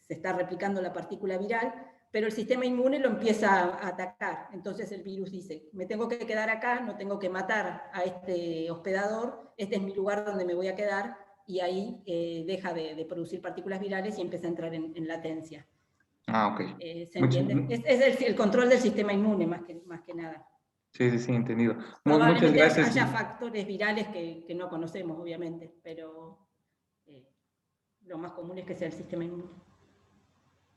está replicando la partícula viral, pero el sistema inmune lo empieza a atacar. Entonces el virus dice, me tengo que quedar acá, no tengo que matar a este hospedador, este es mi lugar donde me voy a quedar, y ahí deja de producir partículas virales y empieza a entrar en latencia. Ah, ok. ¿Se entiende? Es el control del sistema inmune más que nada. Sí, entendido. Probablemente muchas gracias. haya factores virales que no conocemos, obviamente, pero lo más común es que sea el sistema inmune.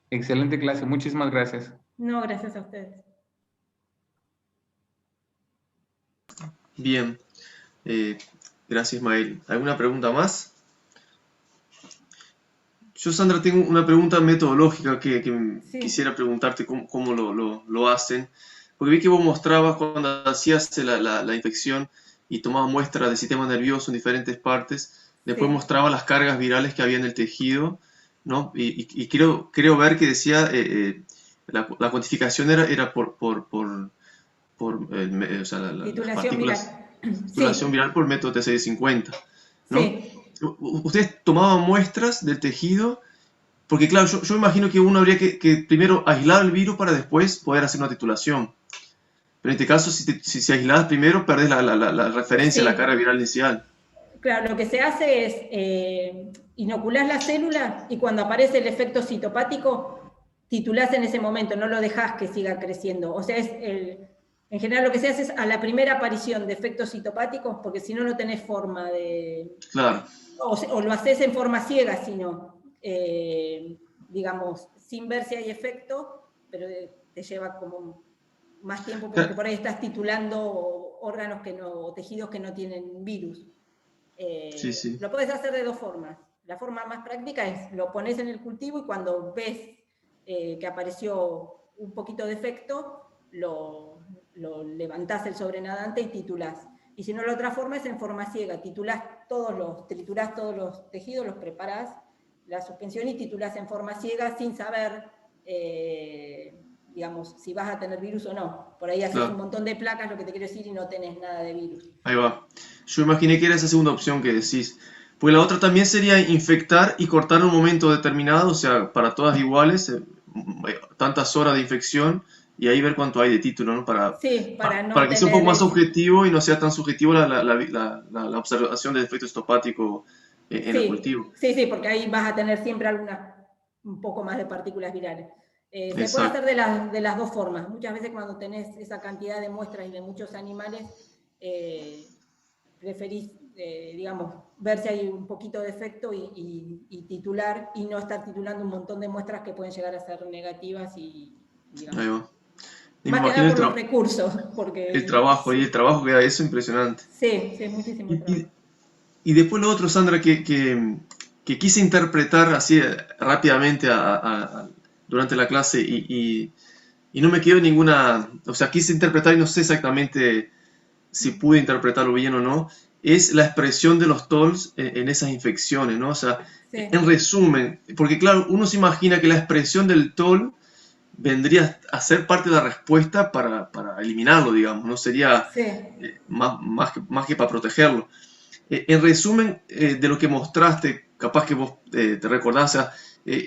Excelente clase, muchísimas gracias. No, gracias a ustedes. Bien, gracias Ismael. ¿Alguna pregunta más? Yo, Sandra, tengo una pregunta metodológica que Sí. quisiera preguntarte cómo lo hacen. Porque vi que vos mostrabas cuando hacías la infección y tomabas muestras del sistema nervioso en diferentes partes, después Sí. mostrabas las cargas virales que había en el tejido, ¿no? Y creo ver que decía, la cuantificación era por o sea, las Titulación partículas, viral. titulación Sí, viral por método TCD50, ¿no? sí, Ustedes tomaban muestras del tejido, porque claro, yo imagino que uno habría que primero aislar el virus para después poder hacer una titulación. Pero en este caso, si aislás primero, perdés la referencia a la carga sí. viral inicial. Claro, lo que se hace es inoculás la célula y cuando aparece el efecto citopático, titulás en ese momento, no lo dejás que siga creciendo. O sea, en general lo que se hace es a la primera aparición de efectos citopáticos, porque si no, no tenés forma de... Claro. O lo haces en forma ciega, sino, digamos, sin ver si hay efecto, pero te lleva como más tiempo porque por ahí estás titulando órganos o tejidos que no tienen virus. Sí, sí. Lo puedes hacer de dos formas. La forma más práctica es lo pones en el cultivo y cuando ves que apareció un poquito de efecto, lo levantás el sobrenadante y titulás. Y si no, la otra forma es en forma ciega. Triturás todos los tejidos, los preparás, la suspensión y titulás en forma ciega sin saber, digamos, si vas a tener virus o no. Por ahí haces un montón de placas, lo que te quiero decir, y no tenés nada de virus. Ahí va. Yo imaginé que era esa segunda opción que decís. Pues la otra también sería infectar y cortar en un momento determinado, o sea, para todas iguales, tantas horas de infección, y ahí ver cuánto hay de título, ¿no? Para que sea un poco más objetivo y no sea tan subjetivo la observación del efecto histopático en el cultivo. Sí, porque ahí vas a tener siempre un poco más de partículas virales. Se puede hacer de las dos formas. Muchas veces cuando tenés esa cantidad de muestras y de muchos animales, preferís, digamos, ver si hay un poquito de efecto y titular, y no estar titulando un montón de muestras que pueden llegar a ser negativas y, digamos, ahí va. más que nada por los recursos. Porque, el trabajo que da eso impresionante. Sí, muchísimo trabajo. Y después lo otro, Sandra, que quise interpretar así rápidamente durante la clase y no me quedó ninguna, o sea, quise interpretar y no sé exactamente si pude interpretarlo bien o no, es la expresión de los TOLs en esas infecciones, ¿no? O sea, en resumen, porque claro, uno se imagina que la expresión del TOL vendría a ser parte de la respuesta para eliminarlo, digamos, no sería más que para protegerlo. En resumen, de lo que mostraste, capaz que vos te recordás, o sea,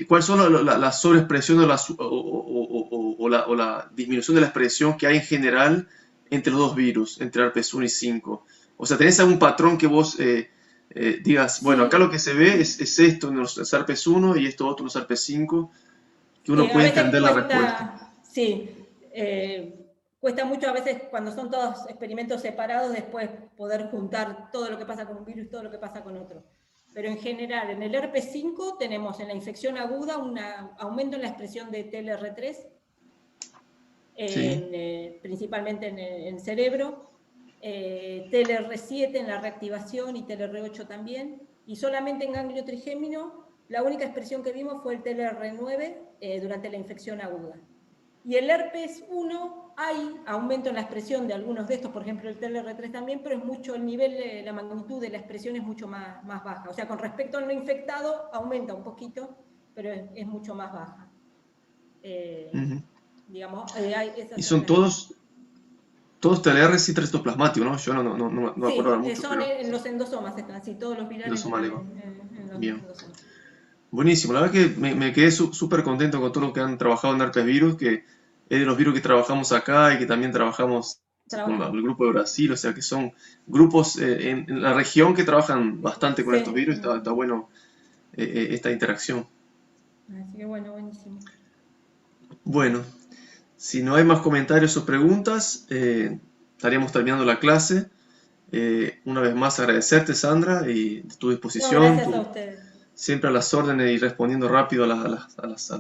¿cuáles son las sobreexpresiones o la disminución de la expresión que hay en general entre los dos virus, entre herpes 1 y 5? O sea, ¿tenés algún patrón que vos digas, bueno, acá lo que se ve es esto en los herpes 1 y esto otro en los herpes 5, que uno puede entender la respuesta? Sí, cuesta mucho a veces cuando son todos experimentos separados después poder juntar todo lo que pasa con un virus y todo lo que pasa con otro. Pero en general, en el herpes 5 tenemos en la infección aguda un aumento en la expresión de TLR3, principalmente en cerebro, TLR7 en la reactivación y TLR8 también, y solamente en ganglio trigémino la única expresión que vimos fue el TLR9 durante la infección aguda. Y el herpes 1 hay aumento en la expresión de algunos de estos, por ejemplo el TLR3 también, pero es mucho el nivel, la magnitud de la expresión es mucho más baja. O sea, con respecto al no infectado aumenta un poquito, pero es mucho más baja. Digamos, y son todos TLR citoplasmáticos, ¿no? Yo no me acuerdo mucho. Son en los endosomas, están, sí, todos los virales están en los endosomas. Buenísimo, la verdad que me quedé súper contento con todo lo que han trabajado en herpes virus, que es de los virus que trabajamos acá y que también trabajamos con el grupo de Brasil, o sea que son grupos en la región que trabajan bastante con estos virus, está bueno esta interacción. Así que bueno, buenísimo. Bueno, si no hay más comentarios o preguntas, estaríamos terminando la clase. Una vez más agradecerte, Sandra, y tu disposición. No, gracias a ustedes. Siempre a las órdenes y respondiendo rápido a las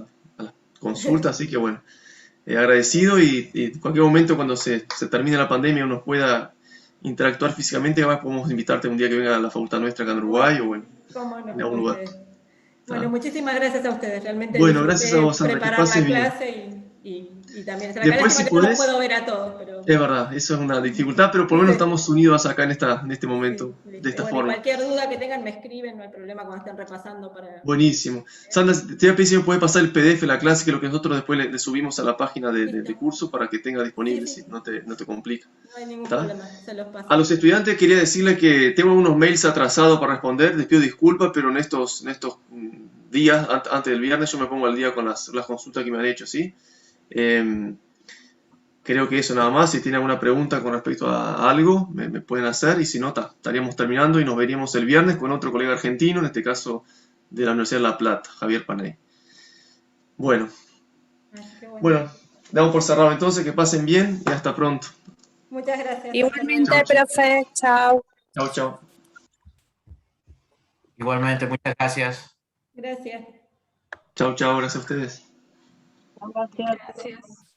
consultas, así que bueno, agradecido y en cualquier momento cuando se termine la pandemia uno pueda interactuar físicamente, además podemos invitarte un día que venga a la facultad nuestra acá en Uruguay o en algún lugar. Bueno, muchísimas gracias a ustedes, realmente bueno, gracias a vos, Sandra, preparar la clase y Y también es Después, si que no los podés, puedo ver a todos, pero... es verdad, eso es una dificultad, pero por lo menos estamos unidos acá en este momento, Sí, de listo. esta Bueno, y forma. cualquier duda que tengan me escriben, no hay problema cuando estén repasando para... Buenísimo. Sandra, te voy a pedir si me puedes pasar el PDF de la clase, que es lo que nosotros después le subimos a la página de Listo. curso para que tenga disponible, Sí, sí. si no te complica. No hay ningún ¿Está? problema, se los paso. A los estudiantes quería decirles que tengo unos mails atrasados para responder, les pido disculpas, pero en estos días, antes del viernes, yo me pongo al día con las consultas que me han hecho, ¿sí? Creo que eso nada más. Si tienen alguna pregunta con respecto a algo, me pueden hacer, y si no, estaríamos terminando y nos veríamos el viernes con otro colega argentino, en este caso de la Universidad de La Plata, Javier Panay. Bueno, bueno, damos por cerrado entonces, que pasen bien y hasta pronto. Muchas gracias. Igualmente, profe, chao. Chao, chao. Igualmente, muchas gracias. Gracias. Chao, chao, gracias a ustedes. Gracias. Gracias.